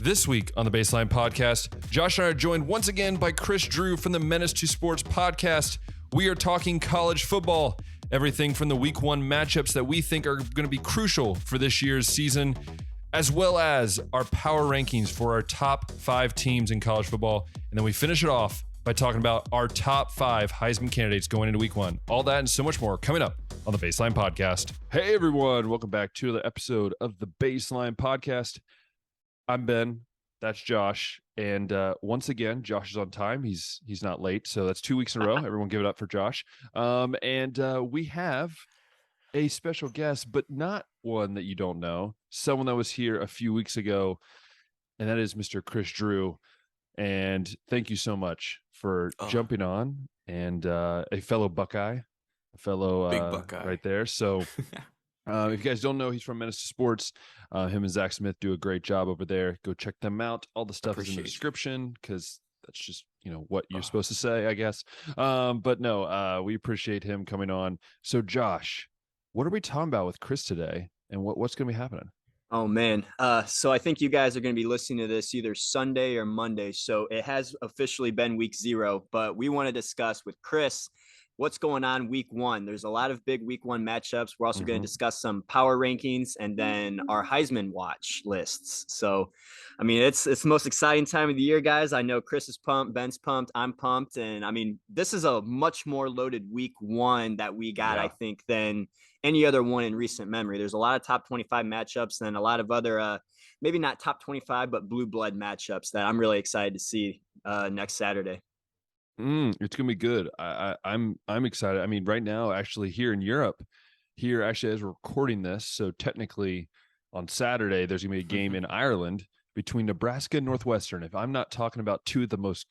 This week on the Baseline Podcast, Josh and I are joined once again by Kris Drew from the Menace2Sports Podcast. We are talking college football, everything from the week one matchups that we think are going to be crucial for this year's season, as well as our power rankings for our top 5 teams in college football. And then we finish it off by talking about our top 5 Heisman candidates going into week one. All that and so much more coming up on the Baseline Podcast. Hey everyone, welcome back to the episode of the Baseline Podcast. I'm Ben, that's Josh, and once again, Josh is on time. He's not late, so that's 2 weeks in a row. Everyone give it up for Josh. And we have a special guest, but not one that you don't know. Someone that was here a few weeks ago, and that is Mr. Kris Drew. And thank you so much for jumping on, and a fellow Buckeye, a fellow Big Buckeye right there. So if you guys don't know, he's from Menace2Sports. Him and Zach Smith do a great job over there. Go check them out. All the stuff is in the description because that's just, what you're supposed to say, I guess. But no, we appreciate him coming on. So Josh, what are we talking about with Kris today, and what's going to be happening? Oh, man. So I think you guys are going to be listening to this either Sunday or Monday. So it has officially been week 0, but we want to discuss with Kris what's going on week 1. There's a lot of big week 1 matchups. We're also going to discuss some power rankings and then our Heisman watch lists. So, I mean, it's the most exciting time of the year, guys. I know Kris is pumped, Ben's pumped, I'm pumped. And I mean, this is a much more loaded week 1 that we got, I think, than any other one in recent memory. There's a lot of top 25 matchups and a lot of other, maybe not top 25, but blue blood matchups that I'm really excited to see next Saturday. It's gonna be good. I'm excited. I mean, right now, actually, here in Europe, as we're recording this, so technically on Saturday there's gonna be a game in Ireland between Nebraska and Northwestern. If I'm not talking about two of the most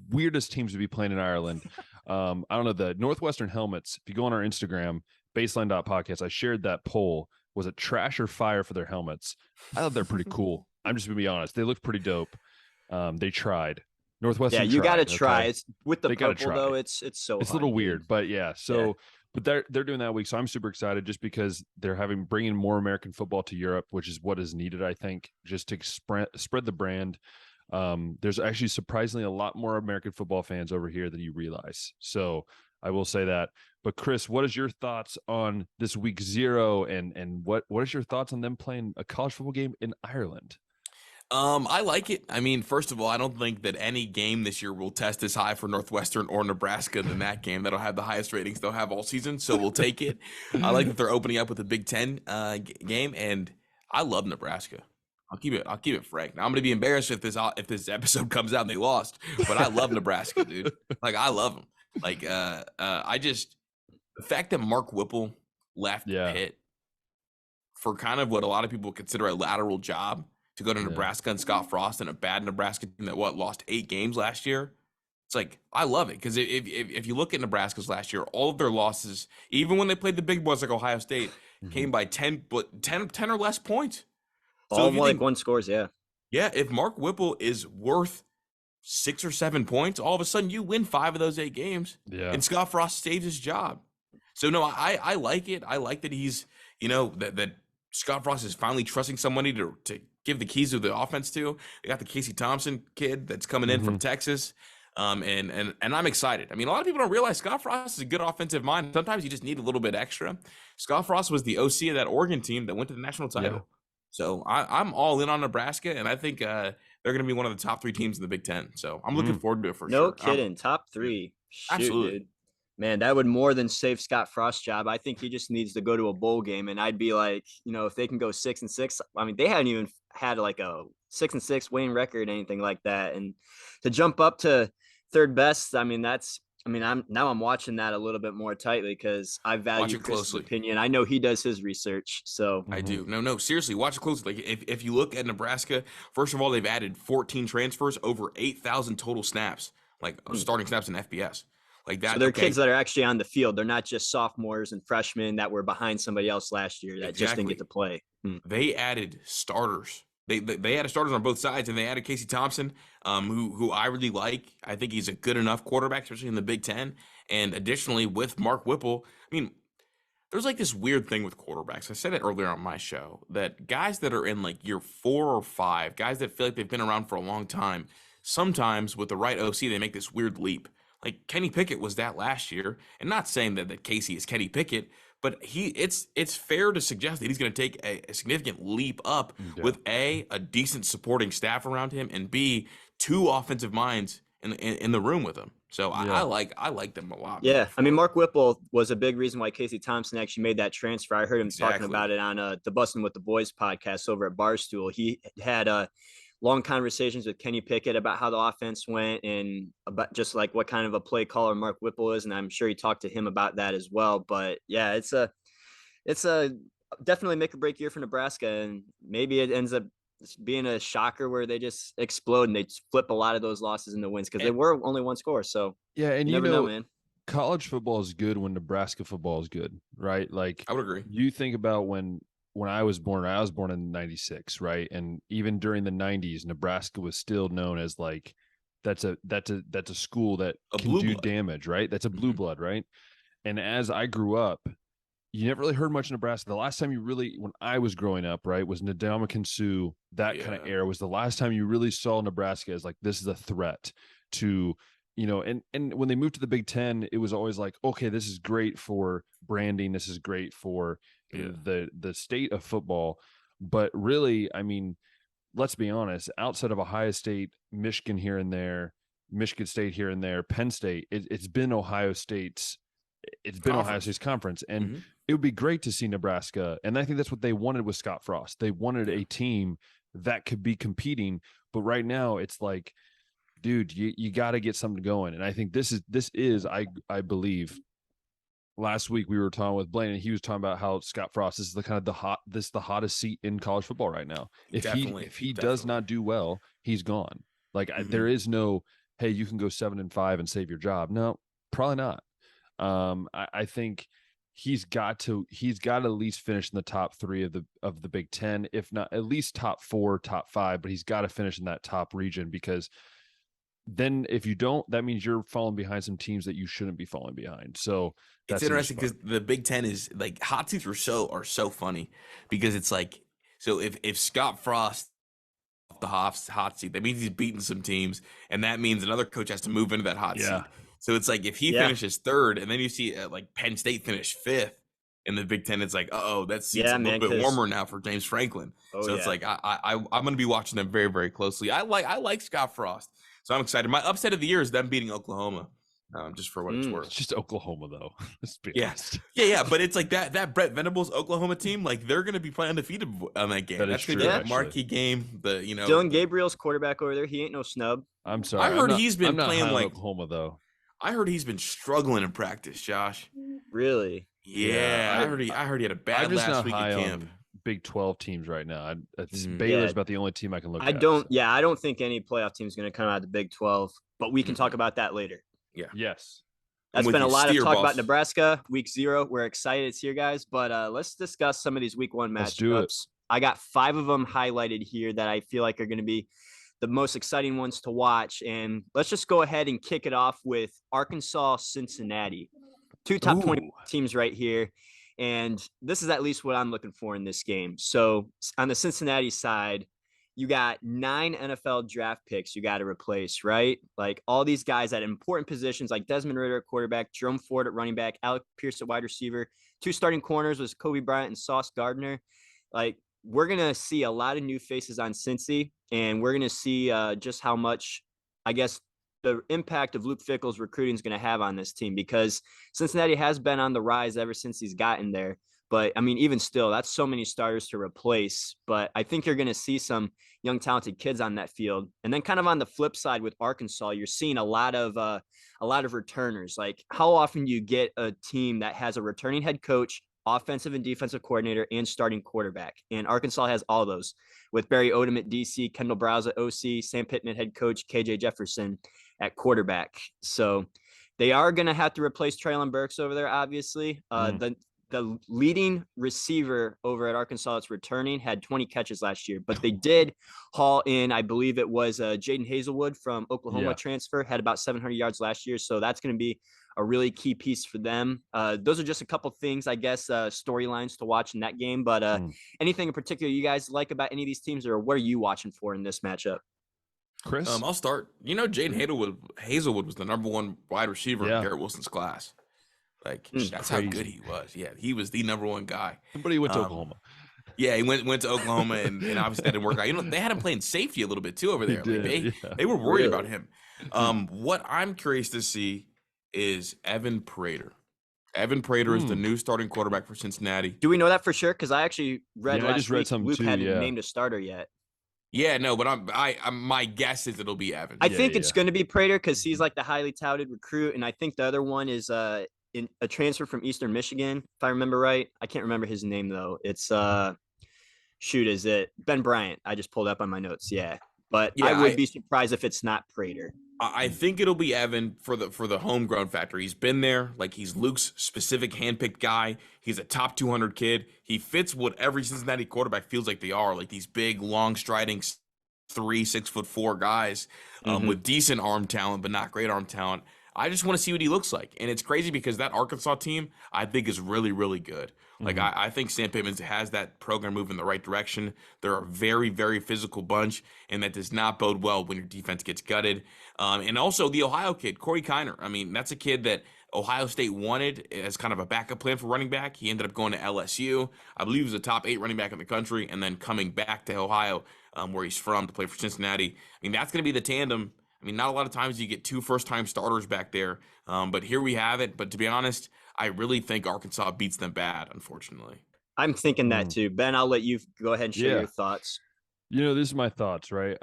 weirdest teams to be playing in Ireland, I don't know, the Northwestern helmets. If you go on our Instagram, baseline.podcast, I shared that poll. Was it trash or fire for their helmets? I thought they're pretty cool. I'm just gonna be honest. They look pretty dope. They tried. Northwestern. Yeah, you got to try. Okay? It's with the purple though. It's so. It's a little weird, but yeah. So, but they're doing that week, so I'm super excited just because they're bringing more American football to Europe, which is what is needed, I think, just to spread the brand. There's actually surprisingly a lot more American football fans over here than you realize. So I will say that. But Kris, what is your thoughts on this week 0, and what is your thoughts on them playing a college football game in Ireland? I like it. I mean, first of all, I don't think that any game this year will test as high for Northwestern or Nebraska than that game. That'll have the highest ratings they'll have all season, so we'll take it. I like that they're opening up with a Big Ten game, and I love Nebraska. I'll keep it frank. Now, I'm gonna be embarrassed if this episode comes out and they lost, but I love Nebraska, dude. Like, I love them. Like, the fact that Mark Whipple left Pitt for kind of what a lot of people consider a lateral job to go to Nebraska and Scott Frost and a bad Nebraska team that lost 8 games last year. It's like, I love it because if you look at Nebraska's last year, all of their losses, even when they played the big boys like Ohio State, came by 10 or less points. So all like one scores, yeah. If Mark Whipple is worth 6 or 7 points, all of a sudden you win 5 of those 8 games, and Scott Frost saves his job. So no, I like it. I like that he's that Scott Frost is finally trusting somebody to give the keys to the offense to. They got the Casey Thompson kid that's coming in from Texas. And I'm excited. I mean, a lot of people don't realize Scott Frost is a good offensive mind. Sometimes you just need a little bit extra. Scott Frost was the OC of that Oregon team that went to the national title. Yeah. So I'm all in on Nebraska, and I think they're going to be one of the top 3 teams in the Big Ten. So I'm looking forward to it for sure. No kidding. Top 3. Shoot, absolutely. Dude. Man, that would more than save Scott Frost's job. I think he just needs to go to a bowl game, and I'd be like, if they can go 6-6. I mean, they hadn't even had like a 6-6 winning record, anything like that, and to jump up to third best. I mean, I'm watching that a little bit more tightly because I value Kris's opinion. I know he does his research, so I do. No, seriously, watch it closely. Like if you look at Nebraska, first of all, they've added 14 transfers, over 8,000 total snaps, like starting snaps in FBS. Like that. So they're kids that are actually on the field. They're not just sophomores and freshmen that were behind somebody else last year that just didn't get to play. They added starters. They added starters on both sides, and they added Casey Thompson, who I really like. I think he's a good enough quarterback, especially in the Big Ten. And additionally, with Mark Whipple, I mean, there's like this weird thing with quarterbacks. I said it earlier on my show that guys that are in like year 4 or 5, guys that feel like they've been around for a long time, sometimes with the right OC, they make this weird leap. Like Kenny Pickett was that last year, and not saying that Casey is Kenny Pickett, but it's fair to suggest that he's going to take a significant leap up with a decent supporting staff around him, and B, 2 offensive minds in the room with him. So I like them a lot. Yeah, I mean, Mark Whipple was a big reason why Casey Thompson actually made that transfer. I heard him talking about it on the Bustin' with the Boys podcast over at Barstool. He had long conversations with Kenny Pickett about how the offense went and about just like what kind of a play caller Mark Whipple is, and I'm sure he talked to him about that as well. But yeah, it's a definitely make or break year for Nebraska, and maybe it ends up being a shocker where they just explode and they flip a lot of those losses into wins because they were only one score. So yeah, and you never know, man. College football is good when Nebraska football is good, right? Like I would agree. You think about when I was born in '96, right? And even during the '90s, Nebraska was still known as like that's a school that can do damage, right? That's a blue blood, right? And as I grew up, you never really heard much of Nebraska. The last time you really, when I was growing up, right, was Ndamukong Suh, that kind of era was the last time you really saw Nebraska as like, this is a threat to, and when they moved to the Big Ten, it was always like, okay, this is great for branding. This is great for the state of football. But really, I mean, let's be honest, outside of Ohio State, Michigan here and there, Michigan State here and there, Penn State, it's been Ohio State's conference. And it would be great to see Nebraska. And I think that's what they wanted with Scott Frost. They wanted a team that could be competing. But right now it's like, dude, you got to get something going. And I think this is, I believe last week we were talking with Blaine and he was talking about how Scott Frost is the kind of the hottest seat in college football right now. If he does not do well, he's gone. Like there is no, hey, you can go 7-5 and save your job. No, probably not. I think he's got to at least finish in the top 3 of the Big Ten, if not at least top 4, top 5, but he's got to finish in that top region, because then if you don't, that means you're falling behind some teams that you shouldn't be falling behind. So that's it's interesting because the Big Ten is like hot seats are so funny, because it's like, so if Scott Frost off the hot seat, that means he's beaten some teams, and that means another coach has to move into that hot seat. So it's like if he finishes 3rd, and then you see like Penn State finish 5th in the Big Ten, it's like, that seat's a little bit warmer now for James Franklin. It's like I'm going to be watching them very, very closely. I like Scott Frost, so I'm excited. My upset of the year is them beating Oklahoma, just for what it's worth. It's just Oklahoma though. Let's be honest. Yeah. But it's like that Brett Venables Oklahoma team, like they're going to be playing undefeated on that game. That's going to be a marquee game. Dylan Gabriel's quarterback over there. He ain't no snub. I'm sorry. I heard he's been playing like Oklahoma though. I heard he's been struggling in practice, Josh. Really? Yeah, I heard he had a bad last week at camp. Big 12 teams right now. Baylor's about the only team I can look at. I don't think any playoff team is going to come out of the Big 12, but we can talk about that later. Yeah. Yes. That's been a lot of talk about Nebraska, week 0. We're excited it's here, guys, but let's discuss some of these week 1 matchups. Let's do it. I got 5 of them highlighted here that I feel like are going to be the most exciting ones to watch. And let's just go ahead and kick it off with Arkansas, Cincinnati, 2 top 20 teams right here. And this is at least what I'm looking for in this game. So on the Cincinnati side, you got 9 NFL draft picks you got to replace, right? Like all these guys at important positions, like Desmond Ridder at quarterback, Jerome Ford at running back, Alec Pierce at wide receiver. 2 starting corners was Kobe Bryant and Sauce Gardner. Like, we're going to see a lot of new faces on Cincy, and we're going to see just how much, I guess, the impact of Luke Fickell's recruiting is going to have on this team, because Cincinnati has been on the rise ever since he's gotten there. But, I mean, even still, that's so many starters to replace. But I think you're going to see some young, talented kids on that field. And then kind of on the flip side with Arkansas, you're seeing a lot of returners. Like, how often do you get a team that has a returning head coach, offensive and defensive coordinator, and starting quarterback? And Arkansas has all those, with Barry Odom at DC, Kendall Browse at OC, Sam Pittman head coach, KJ Jefferson at quarterback. So they are going to have to replace Traylon Burks over there, obviously. The leading receiver over at Arkansas that's returning had 20 catches last year, but they did haul in, I believe it was Jaden Hazelwood from Oklahoma transfer, had about 700 yards last year. So that's going to be a really key piece for them. Those are just a couple things, I guess, storylines to watch in that game. But anything in particular you guys like about any of these teams, or what are you watching for in this matchup? Chris? I'll start. Jaden Hazelwood was the number one wide receiver in Garrett Wilson's class. Like, that's crazy. how good he was. Yeah, he was the number one guy. But he went to Oklahoma. Yeah, he went to Oklahoma, and obviously that didn't work out. They had him playing safety a little bit too over there. They were worried about him. What I'm curious to see is Evan Prater. Evan Prater is the new starting quarterback for Cincinnati. Do we know that for sure? Because I actually read last week Luke too, hadn't named a starter yet. Yeah, no, but my guess is it'll be Evan. I think it's going to be Prater because he's like the highly touted recruit, and I think the other one is a transfer from Eastern Michigan, if I remember right. I can't remember his name though. It's is it Ben Bryant? I just pulled up on my notes. Yeah, but I would be surprised if it's not Prater. I think it'll be Evan for the homegrown factor. He's been there. Like, he's Luke's specific handpicked guy. He's a top 200 kid. He fits what every Cincinnati quarterback feels like they are, like these big, long striding 6'4" guys with decent arm talent, but not great arm talent. I just want to see what he looks like. And it's crazy because that Arkansas team, I think, is really, really good. Like, I think Sam Pittman has that program moving in the right direction. They're a very, very physical bunch, and that does not bode well when your defense gets gutted. And also the Ohio kid, Corey Kiner. I mean, that's a kid that Ohio State wanted as kind of a backup plan for running back. He ended up going to LSU. I believe he was a top 8 running back in the country, and then coming back to Ohio, where he's from, to play for Cincinnati. I mean, that's going to be the tandem. I mean, not a lot of times you get 2 first-time starters back there, but here we have it. But to be honest, I really think Arkansas beats them bad, unfortunately. I'm thinking that too. Ben, I'll let you go ahead and share your thoughts. This is my thoughts, right?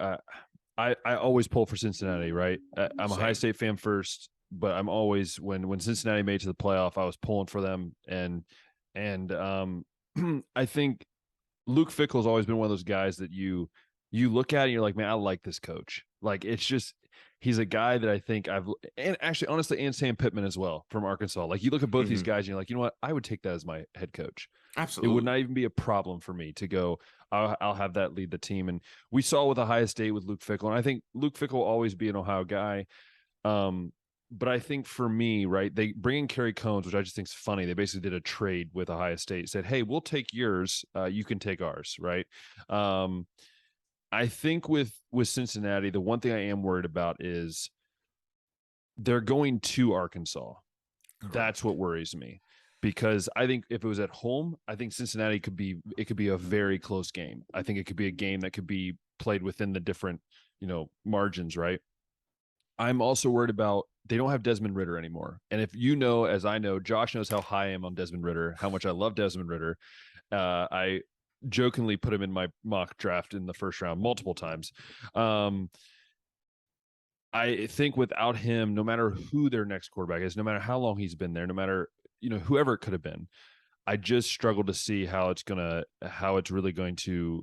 I always pull for Cincinnati, right? I'm a Ohio State fan first, but I'm always when Cincinnati made it to the playoff, I was pulling for them, and I think Luke Fickell's always been one of those guys that you look at and you're like, man, I like this coach. Like, it's just, he's a guy that I think and actually, honestly, and Sam Pittman as well from Arkansas. Like, you look at both these guys and you're like, you know what? I would take that as my head coach. Absolutely. It would not even be a problem for me to go, I'll have that lead the team. And we saw with Ohio State with Luke Fickell, and I think Luke Fickell will always be an Ohio guy. But I think for me, right, they bring in Kerry Combs, which I just think is funny. They basically did a trade with Ohio State, said, hey, we'll take yours. You can take ours, right? I think with Cincinnati, the one thing I am worried about is they're going to Arkansas. Correct. That's what worries me, because I think if it was at home, I think Cincinnati could be a very close game. I think it could be a game that could be played within the different, margins, right? I'm also worried about they don't have Desmond Ridder anymore. And if you know, as I know, Josh knows how high I am on Desmond Ridder, how much I love Desmond Ridder. I jokingly put him in my mock draft in the first round multiple times. I think without him, no matter who their next quarterback is, no matter how long he's been there, no matter, whoever it could have been, I just struggle to see how it's really going to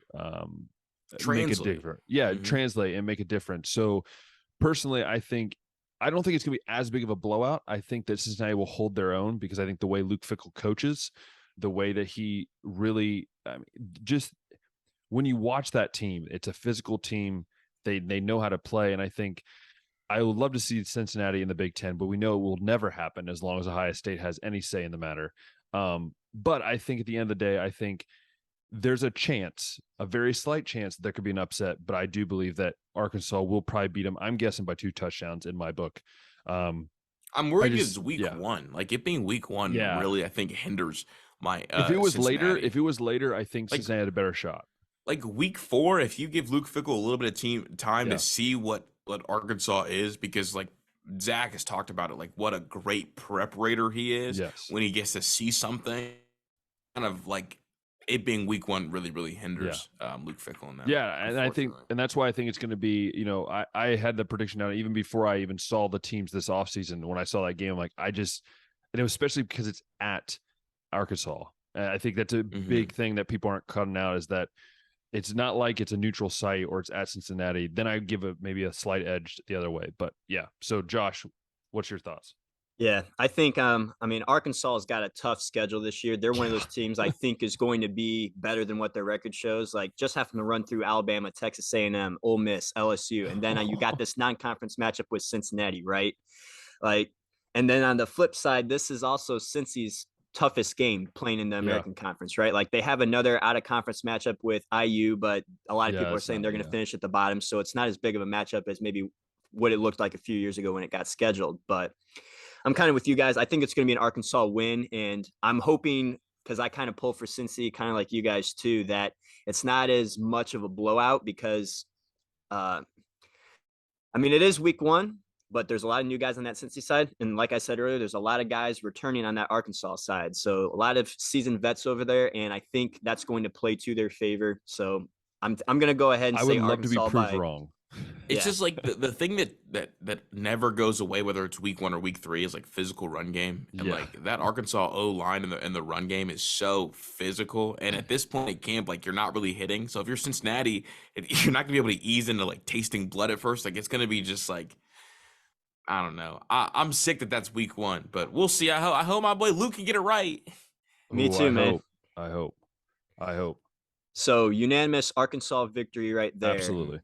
make a difference. Yeah, translate and make a difference. So personally, I don't think it's going to be as big of a blowout. I think that Cincinnati will hold their own, because I think the way Luke Fickell coaches, the way that he really, just when you watch that team, it's a physical team. They know how to play. And I think I would love to see Cincinnati in the Big Ten, but we know it will never happen as long as Ohio State has any say in the matter. But I think at the end of the day, I think there's a chance, a very slight chance, that there could be an upset. But I do believe that Arkansas will probably beat them. I'm guessing by 2 touchdowns in my book. I'm worried it's week 1. Like, it being week 1 really, I think, hinders my if it was Cincinnati. later, I think Cincinnati had a better shot. Like week 4, if you give Luke Fickell a little bit of time to see what Arkansas is, because like Zach has talked about it, like what a great preparator he is when he gets to see something. Kind of like it being week 1 really, really hinders Luke Fickell in that. Yeah, and I think, and that's why I think it's going to be, I had the prediction down even before I even saw the teams this offseason. When I saw that game, like and it was especially because it's at Arkansas. I think that's a big thing that people aren't cutting out, is that it's not like it's a neutral site or it's at Cincinnati. Then I give maybe a slight edge the other way. But yeah. So Josh, what's your thoughts? Yeah, I think, Arkansas has got a tough schedule this year. They're one of those teams I think is going to be better than what their record shows. Like, just having to run through Alabama, Texas A&M, Ole Miss, LSU, and then you got this non-conference matchup with Cincinnati, right? Like, And then on the flip side, this is also Cincy's toughest game playing in the American Conference, right? Like they have another out of conference matchup with IU, but a lot of people are saying they're going to finish at the bottom. So it's not as big of a matchup as maybe what it looked like a few years ago when it got scheduled. But I'm kind of with you guys. I think it's going to be an Arkansas win. And I'm hoping, because I kind of pull for Cincy, kind of like you guys too, that it's not as much of a blowout because, it is week 1, but there's a lot of new guys on that Cincy side. And like I said earlier, there's a lot of guys returning on that Arkansas side. So a lot of seasoned vets over there. And I think that's going to play to their favor. So I'm going to go ahead and say love Arkansas to be proved wrong. It's just like the thing that never goes away, whether it's week 1 or week 3, is like physical run game. And like that Arkansas O-line and the run game is so physical. And at this point in camp, like you're not really hitting. So if you're Cincinnati, you're not gonna be able to ease into like tasting blood at first. Like it's gonna be just like, I don't know. I'm sick that's week 1, but we'll see. I hope my boy Luke can get it right. Me too, man. I hope. So unanimous Arkansas victory right there. Absolutely.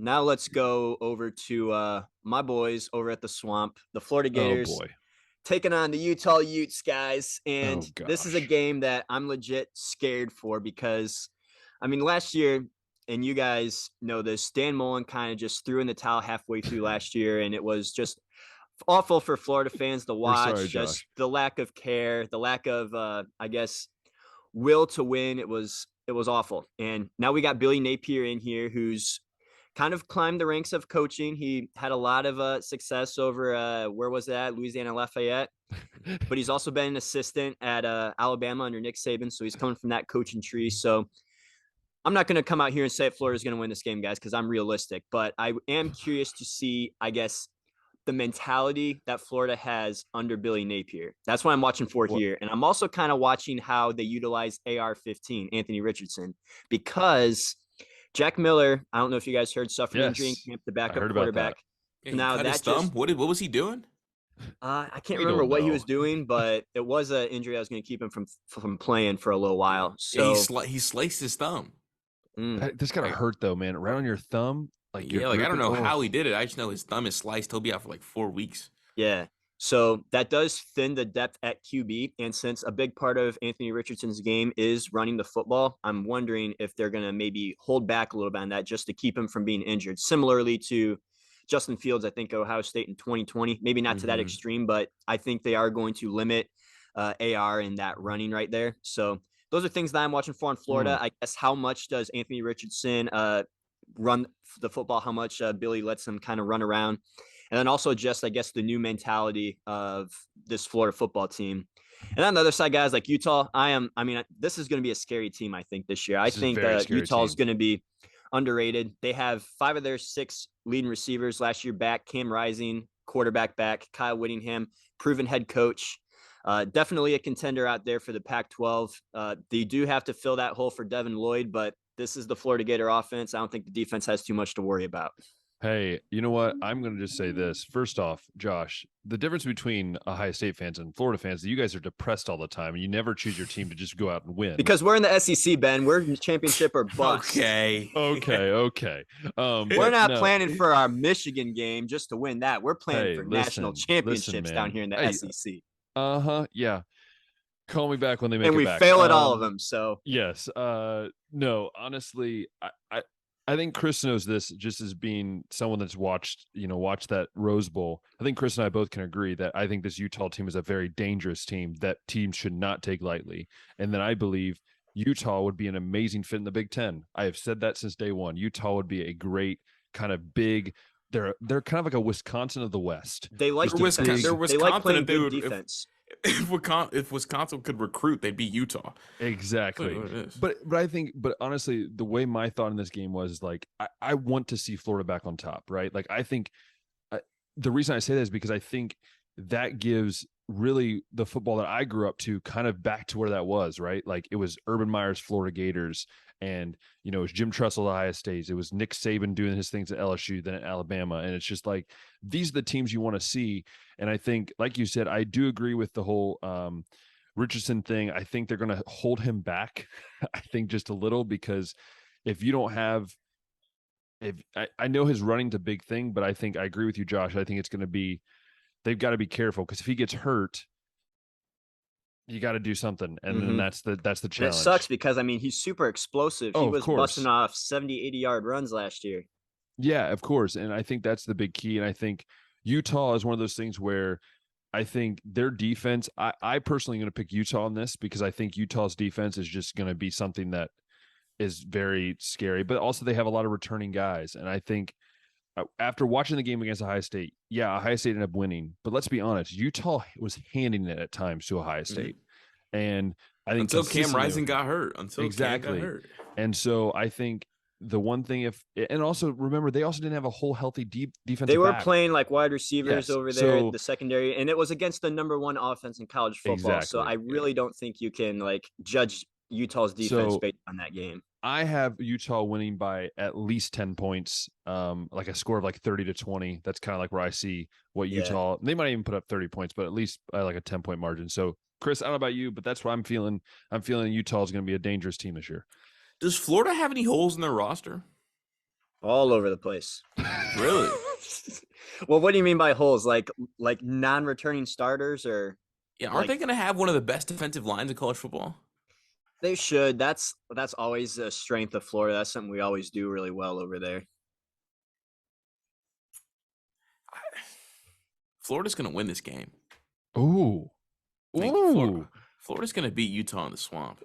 Now let's go over to my boys over at the Swamp, the Florida Gators, taking on the Utah Utes, guys. And this is a game that I'm legit scared for because, last year, and you guys know this, Dan Mullen kind of just threw in the towel halfway through last year, and it was just awful for Florida fans to watch. Sorry, just the lack of care, the lack of, will to win. It was awful. And now we got Billy Napier in here, who's kind of climbed the ranks of coaching. He had a lot of success over where was that? Louisiana Lafayette. But he's also been an assistant at Alabama under Nick Saban. So he's coming from that coaching tree. So I'm not going to come out here and say Florida's going to win this game, guys, because I'm realistic. But I am curious to see, I guess, the mentality that Florida has under Billy Napier. That's what I'm watching for here. And I'm also kind of watching how they utilize AR-15, Anthony Richardson, because Jack Miller, I don't know if you guys heard, suffered injury in camp, the backup quarterback. Yeah, now cut his thumb. What was he doing? I can't remember what he was doing, but it was an injury that was going to keep him from playing for a little while. So he sliced his thumb. This gotta hurt though, man. Around your thumb, I don't know how he did it. I just know his thumb is sliced. He'll be out for like 4 weeks. Yeah. So that does thin the depth at QB. And since a big part of Anthony Richardson's game is running the football, I'm wondering if they're going to maybe hold back a little bit on that just to keep him from being injured. Similarly to Justin Fields, I think, Ohio State in 2020, maybe not to that extreme, but I think they are going to limit AR in that running right there. So those are things that I'm watching for in Florida. I guess how much does Anthony Richardson run the football? How much Billy lets him kind of run around? And then also just, I guess, the new mentality of this Florida football team. And on the other side, guys, like Utah, this is going to be a scary team, I think, this year. I think Utah is going to be underrated. They have 5 of their 6 leading receivers last year back. Cam Rising, quarterback back. Kyle Whittingham, proven head coach. Definitely a contender out there for the Pac-12. They do have to fill that hole for Devin Lloyd, but this is the Florida Gator offense. I don't think the defense has too much to worry about. Hey, you know what? I'm going to just say this. First off, Josh, the difference between Ohio State fans and Florida fans is you guys are depressed all the time and you never choose your team to just go out and win. Because we're in the SEC, Ben. We're in championship or bust. Okay. We're not planning for our Michigan game just to win that. We're planning for national championships down here in the SEC. Yeah. Call me back when they make it back. And we fail at all of them, so. Yes. No, honestly, I think Kris knows this just as being someone that's watched that Rose Bowl. I think Kris and I both can agree that I think this Utah team is a very dangerous team that teams should not take lightly. And then I believe Utah would be an amazing fit in the Big Ten. I have said that since day one. Utah would be a great kind of big. They're kind of like a Wisconsin of the West. They like defense. They like playing good defense. If Wisconsin could recruit, they'd be Utah. Exactly. But honestly, the way my thought in this game was like, I want to see Florida back on top, right? Like, I think the reason I say that is because I think that gives really the football that I grew up to kind of back to where that was, right? Like it was Urban Meyer's Florida Gators and, it was Jim Tressel at Ohio State. It was Nick Saban doing his things at LSU, then at Alabama. And it's just like, these are the teams you want to see. And I think, like you said, I do agree with the whole Richardson thing. I think they're going to hold him back, I think just a little, because if you don't have, I know his running's a big thing, but I agree with you, Josh. I think it's going to be they've got to be careful because if he gets hurt, you got to do something. And then that's the challenge. And it sucks because, I mean, he's super explosive. Oh, he of was course. busting off 70, 80-yard runs last year. Yeah, of course. And I think that's the big key. And I think Utah is one of those things where I think their defense, I personally am going to pick Utah on this because I think Utah's defense is just going to be something that is very scary. But also they have a lot of returning guys. And I think after watching the game against Ohio State, Ohio State ended up winning. But let's be honest, Utah was handing it at times to Ohio State. And I think until Cam Rising got hurt. Cam got hurt. And so I think the one thing and also remember, they also didn't have a whole healthy defensive They were back. playing like wide receivers over there in the secondary, and it was against the number 1 offense in college football. Exactly. So I really don't think you can like judge Utah's defense based on that game. I have Utah winning by at least 10 points, like a score of like 30-20. That's kind of like where I see what Utah, they might even put up 30 points, but at least like a 10-point margin. So Chris, I don't know about you, but that's what I'm feeling. I'm feeling Utah is going to be a dangerous team this year. Does Florida have any holes in their roster? All over the place. Really? Well, what do you mean by holes? Like non-returning starters, or aren't they going to have one of the best defensive lines in college football? They should. That's always a strength of Florida. That's something we always do really well over there. Florida's going to win this game. Ooh. Florida's going to beat Utah in the Swamp.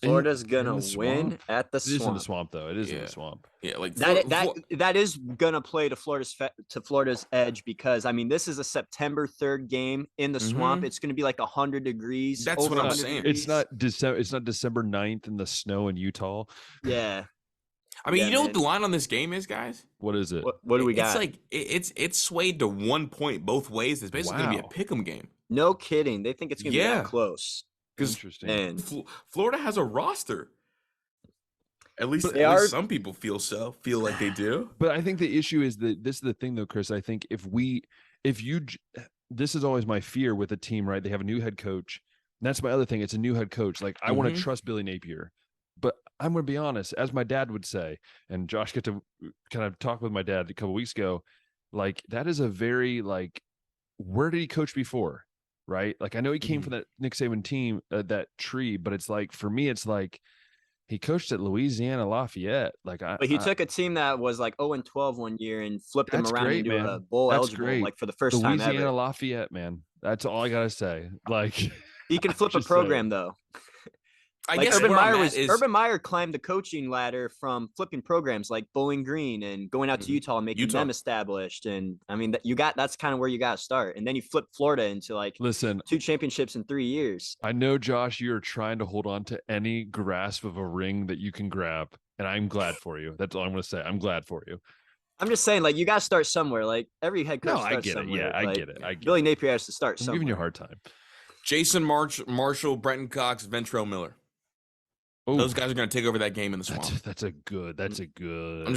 Florida's gonna win at the Swamp. It is in the Swamp, though. It is in the Swamp. Yeah, like that is gonna play to Florida's edge because I mean this is a September 3rd game in the Swamp. It's gonna be like 100 degrees. That's what I'm saying. It's not December 9th in the snow in Utah. Yeah. I mean, you know what the line on this game is, guys? What is it? What do we got? It's like it's swayed to 1 point both ways. It's basically gonna be a pick'em game. No kidding. They think it's gonna be that close. Interesting. Florida has a roster. At least some people feel like they do. But I think the issue is that this is the thing, though, Chris. I think this is always my fear with a team, right? They have a new head coach. And that's my other thing. It's a new head coach. Like I want to trust Billy Napier, but I'm going to be honest, as my dad would say, and Josh got to kind of talk with my dad a couple weeks ago. Like that is a very where did he coach before? Right? Like I know he came from that Nick Saban team, that tree, but it's like, for me, it's like he coached at Louisiana Lafayette. But he took a team that was like 0-12 one year and flipped them around into a bowl eligible, like for the first time ever. Louisiana Lafayette, man. That's all I got to say. Like he can flip a program though. I guess Urban Meyer climbed the coaching ladder from flipping programs like Bowling Green and going out to Utah and making them established. And I mean, that's kind of where you got to start. And then you flip Florida into 2 championships in 3 years. I know, Josh, you're trying to hold on to any grasp of a ring that you can grab. And I'm glad for you. That's all I'm going to say. I'm glad for you. I'm just saying, you got to start somewhere. Every head coach starts somewhere. Yeah, I get it. Billy Napier has to start somewhere. I'm giving you a hard time. Jason Marshall, Brenton Cox, Ventrell Miller. Ooh. Those guys are going to take over that game in the Swamp. That's a good. I'm just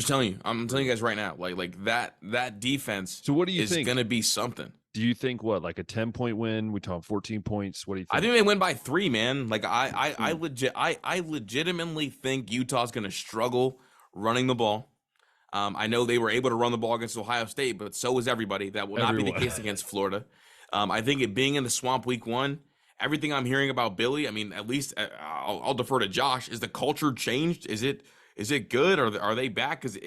telling you. I'm telling you guys right now. Like that defense. So what do you think is going to be something? Do you think like a 10-point win? We talk 14 points. What do you think? I think they win by 3, man. Like I legitimately think Utah's going to struggle running the ball. I know they were able to run the ball against Ohio State, but so was everybody. That will not be the case against Florida. I think it being in the Swamp week 1. Everything I'm hearing about Billy, I mean, at least I'll defer to Josh. Is the culture changed? Is it good? Are they back? Because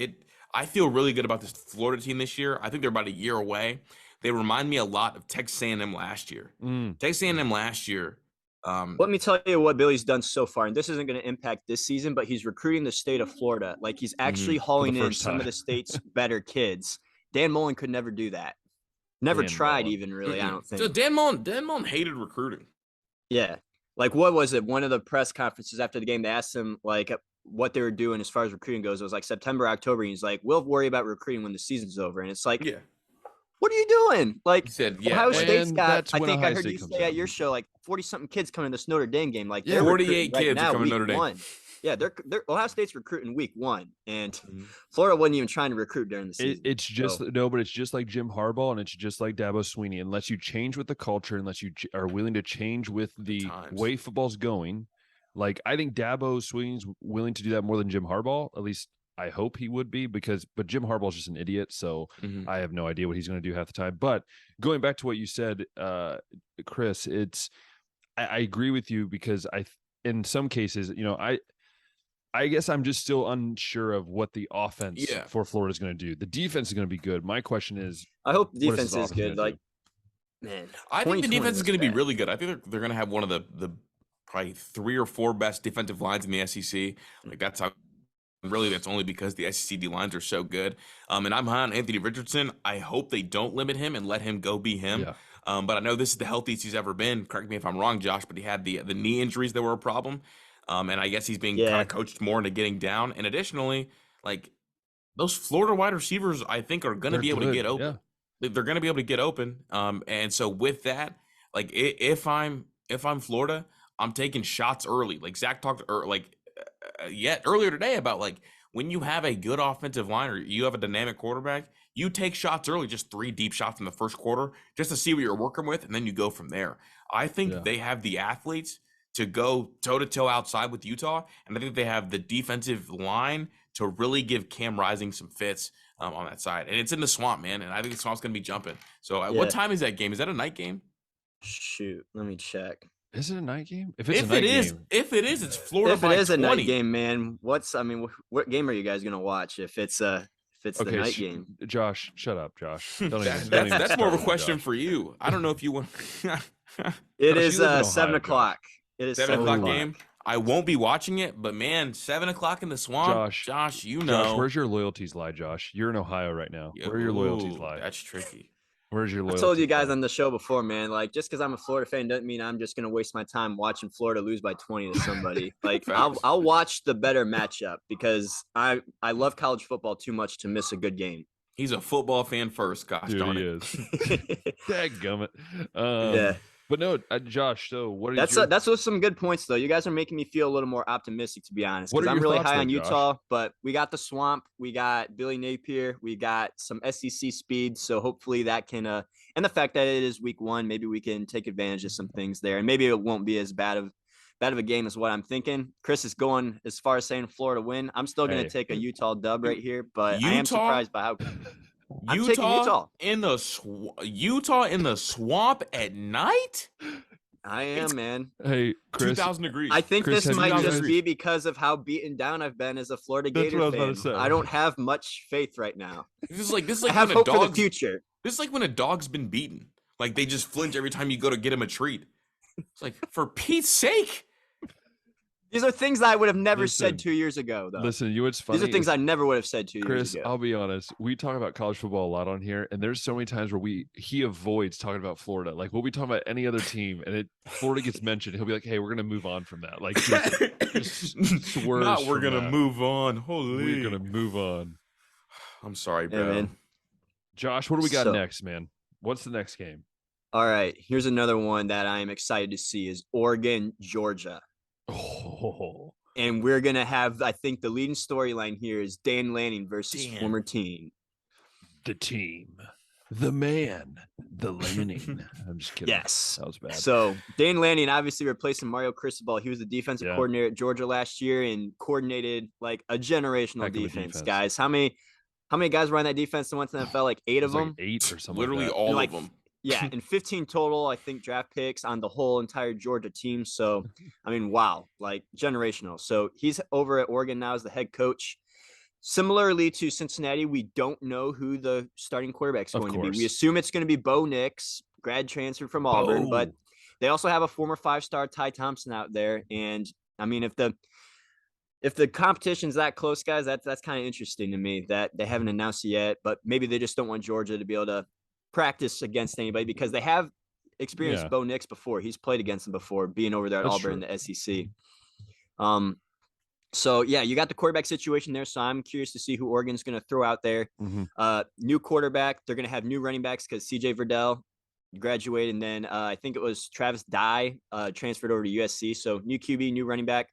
I feel really good about this Florida team this year. I think they're about a year away. They remind me a lot of Texas A&M last year. Texas A&M last year. Let me tell you what Billy's done so far, and this isn't going to impact this season, but he's recruiting the state of Florida. He's actually hauling in some of the state's better kids. Dan Mullen could never do that. Never tried even, really, I don't think. So Dan Mullen hated recruiting. Yeah. What was it? One of the press conferences after the game, they asked him what they were doing as far as recruiting goes. It was September, October. And he's like, we'll worry about recruiting when the season's over. And it's what are you doing? He said, Ohio State's got, I think I heard you say at your show, 40-something kids coming to this Notre Dame game. 48 kids are coming to Notre Dame. Yeah, they're Ohio State's recruiting week 1, and Florida wasn't even trying to recruit during the season. It's just but it's just like Jim Harbaugh, and it's just like Dabo Swinney. Unless you change with the culture, unless you are willing to change with the way football's going, I think Dabo Swinney's willing to do that more than Jim Harbaugh. At least I hope he would be but Jim Harbaugh's just an idiot. So I have no idea what he's going to do half the time. But going back to what you said, Kris, I agree with you because in some cases, I guess I'm just still unsure of what the offense for Florida is going to do. The defense is going to be good. My question is, I hope the defense is good. Like, man, I think the defense is going to be really good. I think they're going to have one of the probably 3 or 4 best defensive lines in the SEC. Like that's only because the SEC D lines are so good. And I'm high on Anthony Richardson. I hope they don't limit him and let him go be him. Yeah. But I know this is the healthiest he's ever been. Correct me if I'm wrong, Josh, but he had the knee injuries that were a problem. And I guess he's being kind of coached more into getting down. And additionally, like those Florida wide receivers, I think are going to be able to get open. Yeah. They're going to be able to get open. And so with that, like if I'm Florida, I'm taking shots early. Like Zach talked earlier today about like when you have a good offensive line or you have a dynamic quarterback, you take shots early, just 3 deep shots in the first quarter, just to see what you're working with, and then you go from there. I think they have the athletes to go toe-to-toe outside with Utah, and I think they have the defensive line to really give Cam Rising some fits on that side. And it's in the Swamp, man, and I think the Swamp's going to be jumping. So what time is that game? Is that a night game? Shoot, let me check. Is it a night game? If it is, it's Florida. If it is a night game, man, what game are you guys going to watch if it's the night game? Josh, shut up, Josh. That's more of a question for you. I don't know if you want. It is 7 o'clock. It is 7 o'clock game. I won't be watching it, but man, 7 o'clock in the Swamp. Josh, Josh, where's your loyalties lie, Josh? You're in Ohio right now. Where are your loyalties lie? That's tricky. Where's your loyalty? I told you guys on the show before, man, like just because I'm a Florida fan doesn't mean I'm just going to waste my time watching Florida lose by 20 to somebody. Like I'll watch the better matchup because I love college football too much to miss a good game. He's a football fan first, gosh darn it. He is. Dadgummit. Yeah. But no, Josh, so what is that's some good points, though. You guys are making me feel a little more optimistic, to be honest, because I'm really high on Utah, but we got the Swamp, we got Billy Napier, we got some SEC speed, so hopefully that can and the fact that it is week 1, maybe we can take advantage of some things there, and maybe it won't be as bad of a game as what I'm thinking. Kris is going as far as saying Florida win. I'm still going to take a Utah dub right here, but I am surprised by how I'm taking Utah in the Swamp at night. I am, man. Hey, Kris, 2,000 degrees. I think Kris, this might just be because of how beaten down I've been as a Florida Gator fan. I don't have much faith right now. This is like I have hope for the future. This is like when a dog's been beaten. Like they just flinch every time you go to get him a treat. It's like, for Pete's sake. These are things that I would have never said 2 years ago, though. Listen, it's funny. These are things I never would have said 2 years ago. Kris, I'll be honest. We talk about college football a lot on here, and there's so many times where he avoids talking about Florida. Like, we'll be talking about any other team, and Florida gets mentioned. He'll be like, hey, we're going to move on from that. Like, just swerves. Not we're going to move on. Holy. We're going to move on. I'm sorry, bro. Yeah, man. Josh, what do we got next, man? What's the next game? All right. Here's another one that I am excited to see is Oregon, Georgia. Oh. And we're going to have, I think the leading storyline here is Dan Lanning versus former team. The team. The man. The Lanning. I'm just kidding. Yes. That was bad. So Dan Lanning obviously replacing Mario Cristobal. He was the defensive coordinator at Georgia last year and coordinated like a generational defense, guys. How many guys were on that defense that went to the NFL? Like 8 of them? Like 8 or something. Literally like all of them. Yeah, and 15 total, I think, draft picks on the whole entire Georgia team. So, I mean, wow, like generational. So he's over at Oregon now as the head coach. Similarly to Cincinnati, we don't know who the starting quarterback is going to be. We assume it's going to be Bo Nix, grad transfer from Auburn, but they also have a former 5-star Ty Thompson out there. And I mean, if the competition's that close, guys, that's kind of interesting to me that they haven't announced it yet, but maybe they just don't want Georgia to be able to practice against anybody because they have experienced Bo Nix before. He's played against them before, being over there at Auburn in the SEC. So yeah, you got the quarterback situation there. So I'm curious to see who Oregon's going to throw out there. New quarterback. They're going to have new running backs because CJ Verdell graduated, and then I think it was Travis Dye transferred over to USC. So new QB, new running back.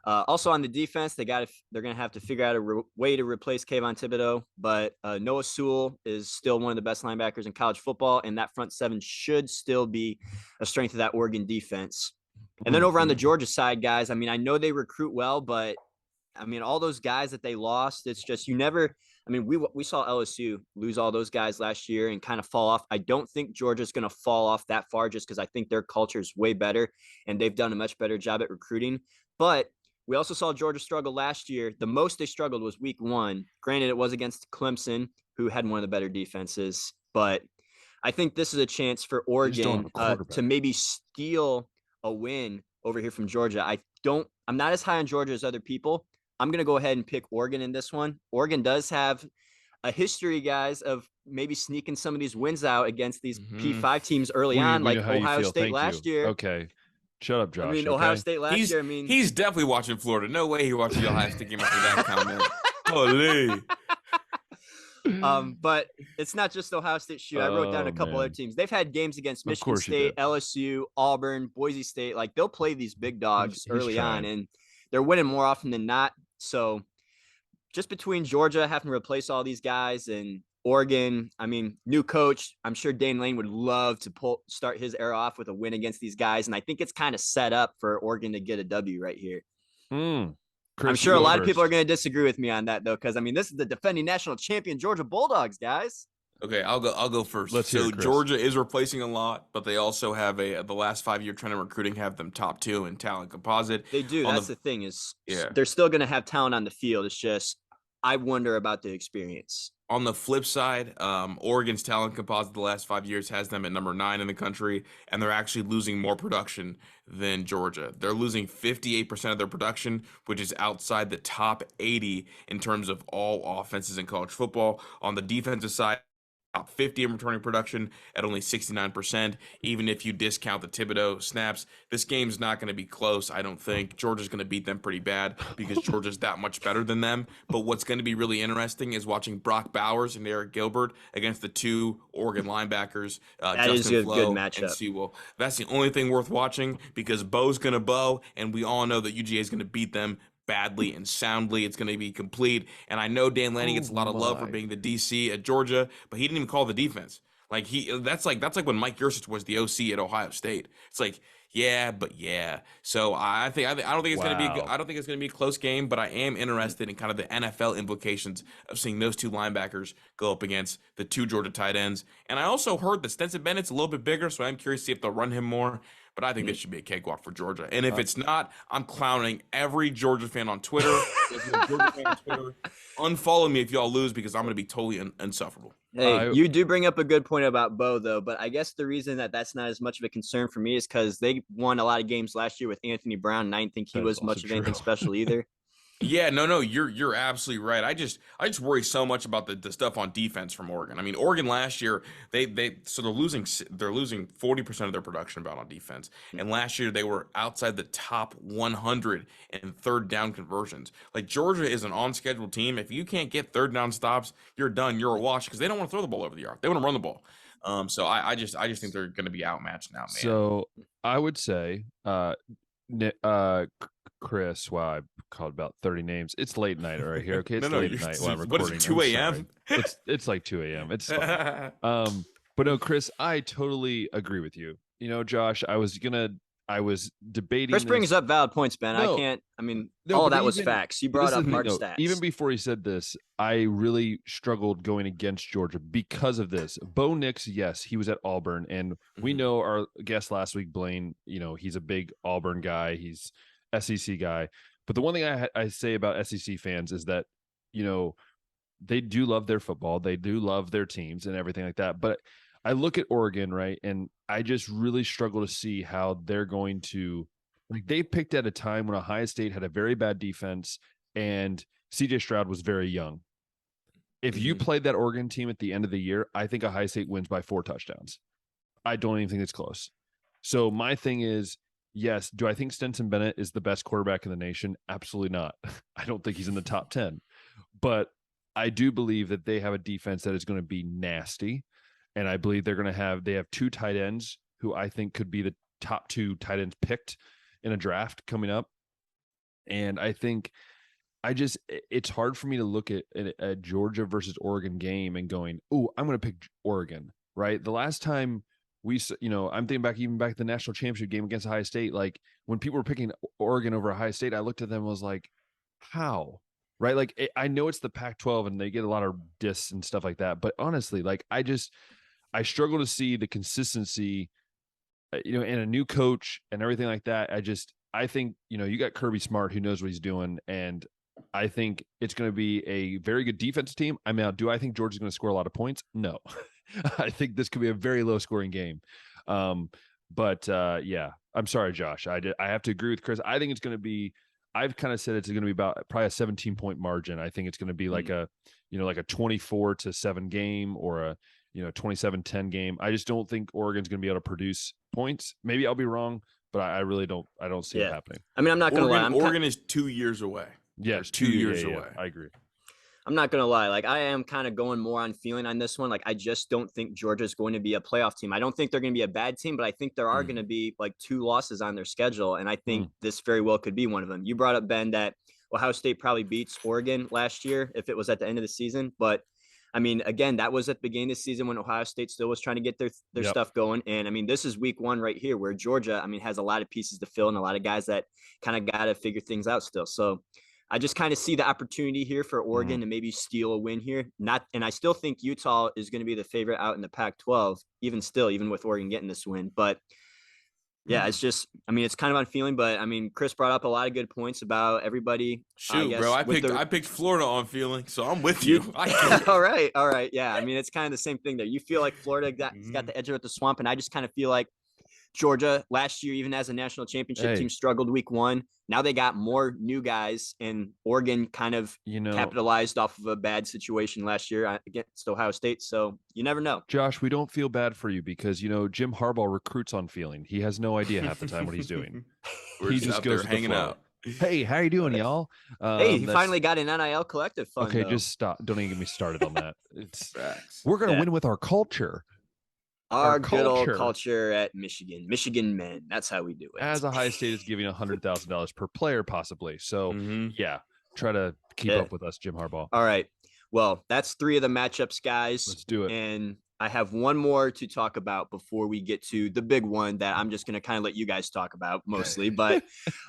Also on the defense, they're going to have to figure out a way to replace Kayvon Thibodeau, but Noah Sewell is still one of the best linebackers in college football, and that front seven should still be a strength of that Oregon defense. And then over on the Georgia side, guys, I mean, I know they recruit well, but I mean, all those guys that they lost, it's just you never. I mean, we saw LSU lose all those guys last year and kind of fall off. I don't think Georgia's going to fall off that far just because I think their culture is way better and they've done a much better job at recruiting. But we also saw Georgia struggle last year. The most they struggled was week 1. Granted, it was against Clemson, who had one of the better defenses. But I think this is a chance for Oregon to maybe steal a win over here from Georgia. I'm not as high on Georgia as other people. I'm going to go ahead and pick Oregon in this one. Oregon does have a history, guys, of maybe sneaking some of these wins out against these P5 teams early on, like Ohio State last year. Okay. Shut up, Josh. I mean, Ohio State last year. I mean, he's definitely watching Florida. No way he watched the Ohio State game after that comment. Holy. But it's not just Ohio State. Shoot, I wrote down a couple other teams. They've had games against Michigan State, LSU, Auburn, Boise State. Like they'll play these big dogs early on, and they're winning more often than not. So just between Georgia having to replace all these guys and Oregon, I mean, new coach, I'm sure Dane Lane would love to start his era off with a win against these guys. And I think it's kind of set up for Oregon to get a W right here. Chris, I'm sure a lot of people are going to disagree with me on that, though, because, I mean, this is the defending national champion Georgia Bulldogs, guys. Okay, I'll go first. So Georgia is replacing a lot, but they also have the last 5-year trend in recruiting have them top 2 in talent composite. They do. That's the thing is they're still going to have talent on the field. It's just I wonder about the experience. On the flip side, Oregon's talent composite the last 5 years has them at number 9 in the country, and they're actually losing more production than Georgia. They're losing 58% of their production, which is outside the top 80 in terms of all offenses in college football. On the defensive side, top 50 in returning production at only 69%. Even if you discount the Thibodeau snaps, this game's not going to be close, I don't think. Georgia's going to beat them pretty bad because Georgia's that much better than them. But what's going to be really interesting is watching Brock Bowers and Eric Gilbert against the 2 Oregon linebackers, that Justin is a Flo good matchup. And Sewell. That's the only thing worth watching because Bo's going to bow, and we all know that UGA is going to beat them badly and soundly. It's going to be complete. And I know Dan Lanning gets a lot of love for being the DC at Georgia, but he didn't even call the defense. Like that's like when Mike Yurcich was the OC at Ohio State. It's like, yeah, but yeah. So I don't think it's going to be a close game, but I am interested in kind of the NFL implications of seeing those 2 linebackers go up against the 2 Georgia tight ends. And I also heard that Stetson Bennett's a little bit bigger, so I'm curious to see if they'll run him more. But I think this should be a cakewalk for Georgia. And if it's not, I'm clowning every Georgia fan on Twitter. If you're a Georgia fan on Twitter, unfollow me if y'all lose because I'm going to be totally insufferable. Hey, you do bring up a good point about Bo, though. But I guess the reason that that's not as much of a concern for me is because they won a lot of games last year with Anthony Brown, and I didn't think he was much of anything special either. Yeah, no, you're absolutely right. I just worry so much about the stuff on defense from Oregon. I mean, Oregon last year they're losing 40% of their production about on defense, and last year they were outside the top 100 in third down conversions. Like Georgia is an on-schedule team. If you can't get third down stops, you're done. You're a wash because they don't want to throw the ball over the yard. They want to run the ball. So I just think they're going to be outmatched now, man. So I would say, Chris, wow, I called about 30 names. It's late night right here. Okay, it's late at night while I'm recording. What is it, 2 a.m.? It's like 2 a.m. It's fine. But no, Chris, I totally agree with you. You know, Josh, I was debating. Chris brings up valid points, Ben. No, all of that was facts. You brought up hard stats. Even before he said this, I really struggled going against Georgia because of this. Bo Nix, yes, he was at Auburn, and we know our guest last week, Blaine, you know, he's a big Auburn guy. He's SEC guy. But the one thing I say about SEC fans is that, you know, they do love their football. They do love their teams and everything like that. But I look at Oregon, right, and I just really struggle to see how they're going to, like, they picked at a time when Ohio State had a very bad defense and CJ Stroud was very young. If you played that Oregon team at the end of the year, I think Ohio State wins by 4 touchdowns. I don't even think it's close. So my thing is, yes, do I think Stetson Bennett is the best quarterback in the nation? Absolutely not. I don't think he's in the top 10. But I do believe that they have a defense that is going to be nasty. And I believe they have 2 tight ends who I think could be the top 2 tight ends picked in a draft coming up. And I think it's hard for me to look at a Georgia versus Oregon game and going, oh, I'm going to pick Oregon, right? The last time I'm thinking back to the national championship game against Ohio State. Like when people were picking Oregon over Ohio State, I looked at them and was like, how? Right? Like I know it's the Pac-12 and they get a lot of discs and stuff like that, but honestly, like I struggle to see the consistency, and a new coach and everything like that. I think, you got Kirby Smart who knows what he's doing, and I think it's going to be a very good defensive team. I mean, do I think Georgia's going to score a lot of points? No. I think this could be a very low scoring game. But yeah, I'm sorry, Josh. I have to agree with Kris. I think it's going to be, I've kind of said it's going to be about probably a 17-point margin. I think it's going to be like a 24-7 game, or a 27-10 game. I just don't think Oregon's going to be able to produce points. Maybe I'll be wrong, but I really don't see it happening. I mean, I'm not going to lie. Oregon is 2 years away. Yeah, it's 2 years away. I agree. I'm not going to lie. Like, I am kind of going more on feeling on this one. Like, I just don't think Georgia's going to be a playoff team. I don't think they're going to be a bad team, but I think there are going to be like 2 losses on their schedule. And I think this very well could be one of them. You brought up, Ben, that Ohio State probably beats Oregon last year if it was at the end of the season. But I mean, again, that was at the beginning of the season when Ohio State still was trying to get their stuff going. And I mean, this is week 1 right here where Georgia, I mean, has a lot of pieces to fill and a lot of guys that kind of got to figure things out still. So I just kind of see the opportunity here for Oregon to maybe steal a win here. And I still think Utah is going to be the favorite out in the Pac-12, even with Oregon getting this win. But yeah, it's just, I mean, it's kind of on feeling, but I mean, Kris brought up a lot of good points about everybody. Shoot, bro, I picked Florida on feeling, so I'm with you. All right. Yeah, I mean, it's kind of the same thing there. You feel like Florida got the edge of the swamp, and I just kind of feel like Georgia last year, even as a national championship team, struggled week 1. Now they got more new guys, and Oregon kind of capitalized off of a bad situation last year against Ohio State. So you never know. Josh, we don't feel bad for you because, Jim Harbaugh recruits on feeling. He has no idea half the time what he's doing. He just goes hanging out. Hey, how you doing, y'all? Hey, he finally got an NIL collective fund. Okay, though. Just stop. Don't even get me started on that. We're going to win with our culture. Our good old culture at Michigan men. That's how we do it. As Ohio State is giving $100,000 per player, possibly. So, try to keep up with us, Jim Harbaugh. All right. Well, that's 3 of the matchups, guys. Let's do it. And I have one more to talk about before we get to the big one that I'm just going to kind of let you guys talk about mostly. But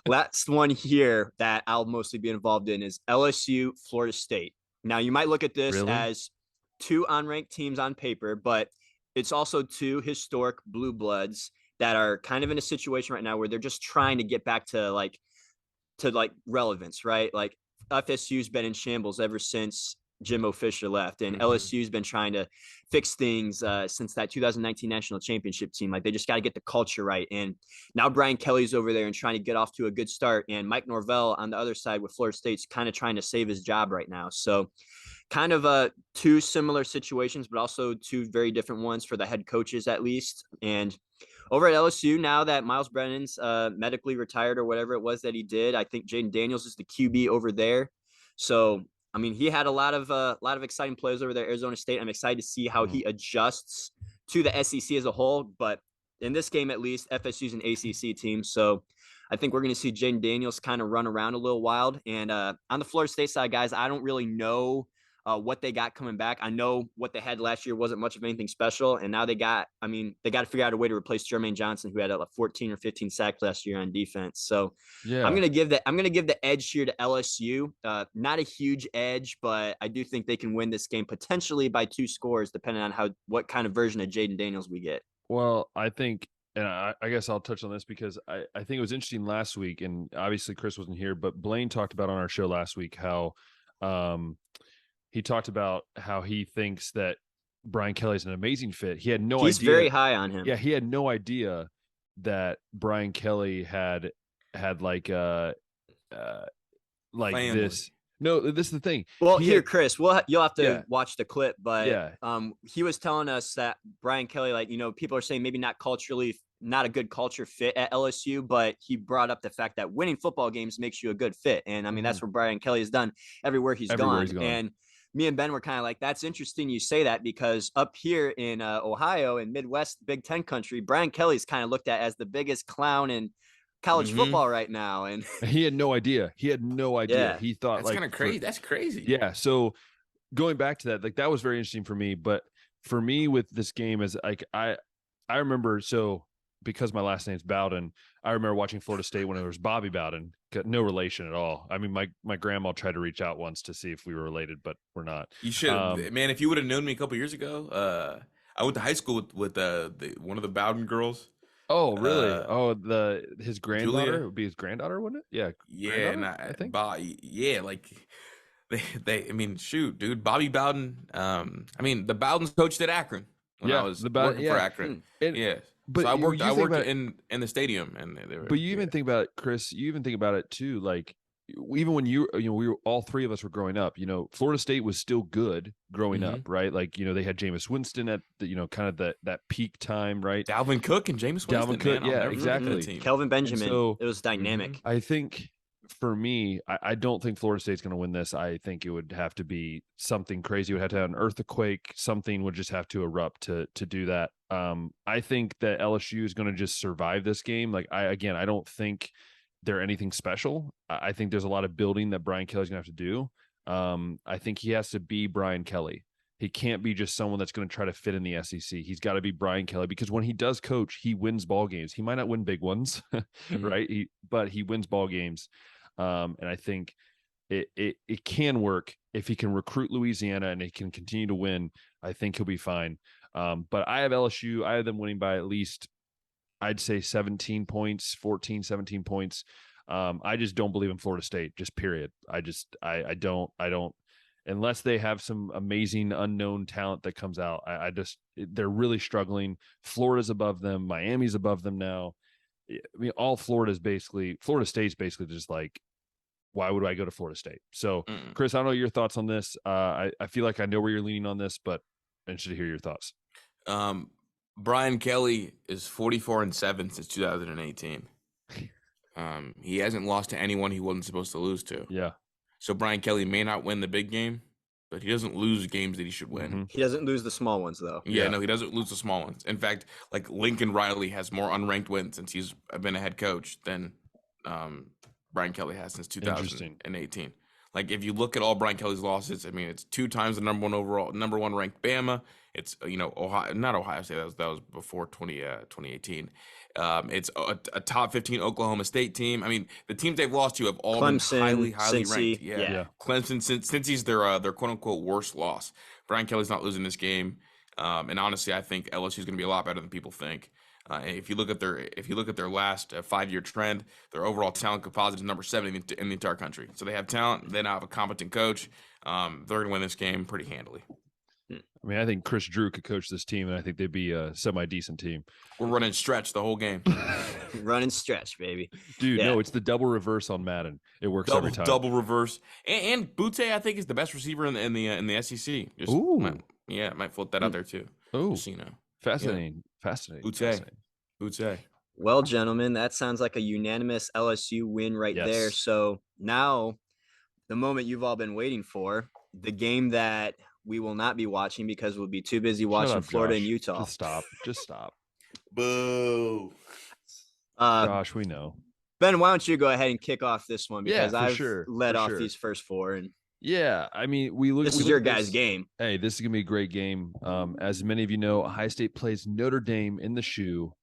last one here that I'll mostly be involved in is LSU, Florida State. Now, you might look at this as 2 unranked teams on paper, but it's also 2 historic blue bloods that are kind of in a situation right now where they're just trying to get back to relevance, right? Like FSU's been in shambles ever since Jimbo Fisher left, and LSU's been trying to fix things since that 2019 national championship team. Like, they just got to get the culture right. And now Brian Kelly's over there and trying to get off to a good start. And Mike Norvell on the other side with Florida State's kind of trying to save his job right now. So kind of 2 similar situations, but also 2 very different ones for the head coaches, at least. And over at LSU, now that Miles Brennan's medically retired or whatever it was that he did, I think Jaden Daniels is the QB over there. So, I mean, he had a lot of exciting players over there at Arizona State. I'm excited to see how he adjusts to the SEC as a whole. But in this game, at least, FSU's an ACC team. So I think we're going to see Jaden Daniels kind of run around a little wild. And on the Florida State side, guys, I don't really know what they got coming back. I know what they had last year wasn't much of anything special. And now they got to figure out a way to replace Jermaine Johnson, who had 14 or 15 sacks last year on defense. So I'm going to give the edge here to LSU. Not a huge edge, but I do think they can win this game potentially by 2 scores, depending on what kind of version of Jaden Daniels we get. Well, I think, and I guess I'll touch on this because I think it was interesting last week, and obviously Kris wasn't here, but Blaine talked about on our show last week how he talked about how he thinks that Brian Kelly's an amazing fit. He had no idea. He's very high on him. Yeah, he had no idea that Brian Kelly had like Family. this. No, this is the thing. Well, Kris, you'll have to watch the clip, but he was telling us that Brian Kelly, people are saying maybe not a good culture fit at LSU, but he brought up the fact that winning football games makes you a good fit. And I mean, that's what Brian Kelly has done everywhere he's gone. And me and Ben were kind of like, that's interesting you say that, because up here in Ohio and Midwest Big Ten country, Brian Kelly's kind of looked at as the biggest clown in college football right now. And he had no idea. Yeah. He thought that's kind of crazy. That's crazy. Yeah. So going back to that, that was very interesting for me. But for me with this game is I remember, so because my last name's Bowden, I remember watching Florida State when it was Bobby Bowden. Got no relation at all. I mean, my grandma tried to reach out once to see if we were related, but we're not. You should, man. If you would have known me a couple years ago, I went to high school with one of the Bowden girls. Oh, really? His granddaughter Julia? would be his granddaughter, wouldn't it? Yeah, Yeah, and I think. like they. I mean, shoot, dude, Bobby Bowden. I mean, the Bowdens coached at Akron when I was working for Akron. And, But so I worked about, in the stadium, and they were. But you even think about it, Chris. You even think about it too. Like even when we were all three of us were growing up. Florida State was still good growing up, right? Like they had Jameis Winston at the kind of that peak time, right? Dalvin Cook and Jameis Winston. Dalvin Cook, yeah, exactly. Kelvin Benjamin. So, it was dynamic. I think. For me, I don't think Florida State's going to win this. I think it would have to be something crazy. It would have to have an earthquake. Something would just have to erupt to do that. I think that LSU is going to just survive this game. Like I don't think they're anything special. I think there's a lot of building that Brian Kelly's going to have to do. I think he has to be Brian Kelly. He can't be just someone that's going to try to fit in the SEC. He's got to be Brian Kelly, because when he does coach, he wins ball games. He might not win big ones, right? But he wins ball games. And I think it can work if he can recruit Louisiana and he can continue to win. I think he'll be fine. But I have LSU. I have them winning by at least, I'd say 17 points, 14, 17 points. I just don't believe in Florida State, just period. I don't, unless they have some amazing unknown talent that comes out. They're really struggling. Florida's above them. Miami's above them now. I mean, Florida State's basically just like, why would I go to Florida State? So, Chris, I don't know your thoughts on this. I feel like I know where you're leaning on this, but I'm interested to hear your thoughts. Brian Kelly is 44-7 since 2018. He hasn't lost to anyone he wasn't supposed to lose to. Yeah. So Brian Kelly may not win the big game, but he doesn't lose games that he should win. Mm-hmm. He doesn't lose the small ones, though. Yeah, no, he doesn't lose the small ones. In fact, like Lincoln Riley has more unranked wins since he's been a head coach than Brian Kelly has since 2018. Like if you look at all Brian Kelly's losses, I mean, it's 2 times the number one ranked Bama. It's Ohio State. That was before 2018. It's a top 15 Oklahoma State team. I mean, the teams they've lost to have all Clemson, been highly ranked. Yeah. Clemson, since he's their quote unquote worst loss. Brian Kelly's not losing this game. And honestly, I think LSU is going to be a lot better than people think. If you look at their last 5-year trend, their overall talent composite is number 7 in the entire country. So they have talent. They now have a competent coach. They're going to win this game pretty handily. I mean, I think Kris Drew could coach this team, and I think they'd be a semi-decent team. We're running stretch the whole game. Running stretch, baby. Dude, no, it's the double reverse on Madden. It works every time. Double reverse. And Butte, I think, is the best receiver in the SEC. Might float that out there too. Oh, just, you know. Fascinating. Butte. Well, gentlemen, that sounds like a unanimous LSU win right there. So now, the moment you've all been waiting for, the game that we will not be watching because we'll be too busy watching Florida and Utah. Just stop. Boo. Josh, we know. Ben, why don't you go ahead and kick off this one, because I've led off these first 4. And yeah, I mean, this is your guys' game. Hey, this is gonna be a great game. As many of you know, Ohio State plays Notre Dame in the shoe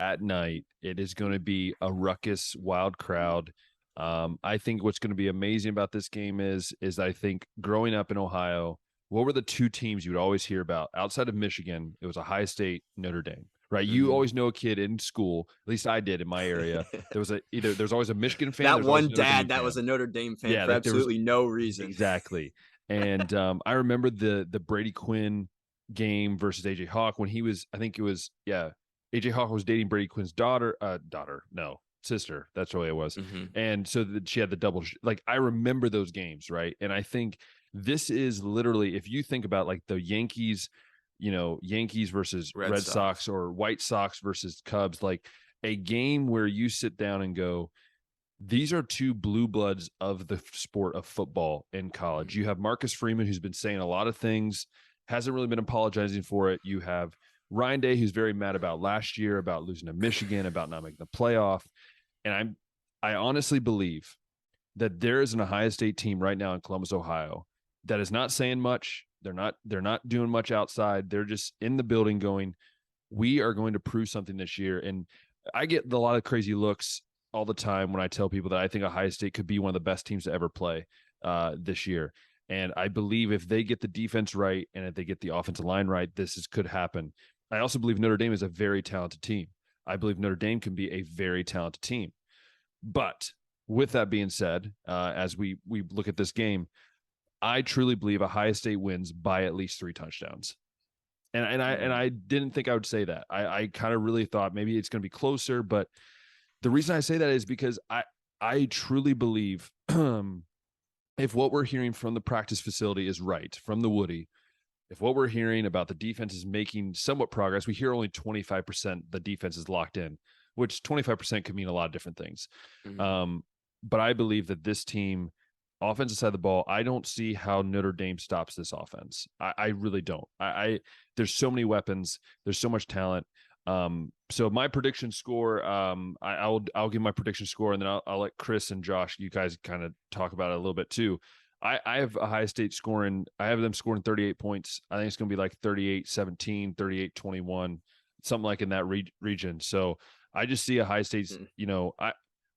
at night. It is going to be a ruckus, wild crowd. I think what's going to be amazing about this game is I think growing up in Ohio, what were the 2 teams you would always hear about outside of Michigan? It was Ohio State, Notre Dame, right? Mm-hmm. You always know a kid in school, at least I did in my area. There's always a Michigan fan. That one dad that was a Notre Dame fan for absolutely no reason. Exactly. And I remember the Brady Quinn game versus AJ Hawk when he was, I think it was, AJ Hawk was dating Brady Quinn's sister. That's the way it was. Mm-hmm. And so she had the double, like, I remember those games, right? And I think this is literally, if you think about like the Yankees versus Red Sox or White Sox versus Cubs, like a game where you sit down and go, these are 2 blue bloods of the sport of football in college. You have Marcus Freeman, who's been saying a lot of things, hasn't really been apologizing for it. You have Ryan Day, who's very mad about last year, about losing to Michigan, about not making the playoff. And I honestly believe that there is an Ohio State team right now in Columbus, Ohio, that is not saying much. They're not doing much outside. They're just in the building going, we are going to prove something this year. And I get a lot of crazy looks all the time when I tell people that I think Ohio State could be one of the best teams to ever play this year. And I believe if they get the defense right and if they get the offensive line right, could happen. I also believe Notre Dame is a very talented team. I believe Notre Dame can be a very talented team. But with that being said, as we look at this game, I truly believe Ohio State wins by at least 3 touchdowns. And I didn't think I would say that. I kind of really thought maybe it's going to be closer, but the reason I say that is because I truly believe if what we're hearing from the practice facility is right, from the Woody, if what we're hearing about the defense is making somewhat progress, we hear only 25% the defense is locked in, which 25% could mean a lot of different things. Mm-hmm. But I believe that this team, offensive side of the ball, I don't see how Notre Dame stops this offense. I really don't. There's so many weapons. There's so much talent. So my prediction score, I'll give my prediction score, and then I'll let Kris and Josh, you guys kind of talk about it a little bit too. I have Ohio State scoring. I have them scoring 38 points. I think it's going to be like 38-17, 38-21, something like in that region. So I just see Ohio State's,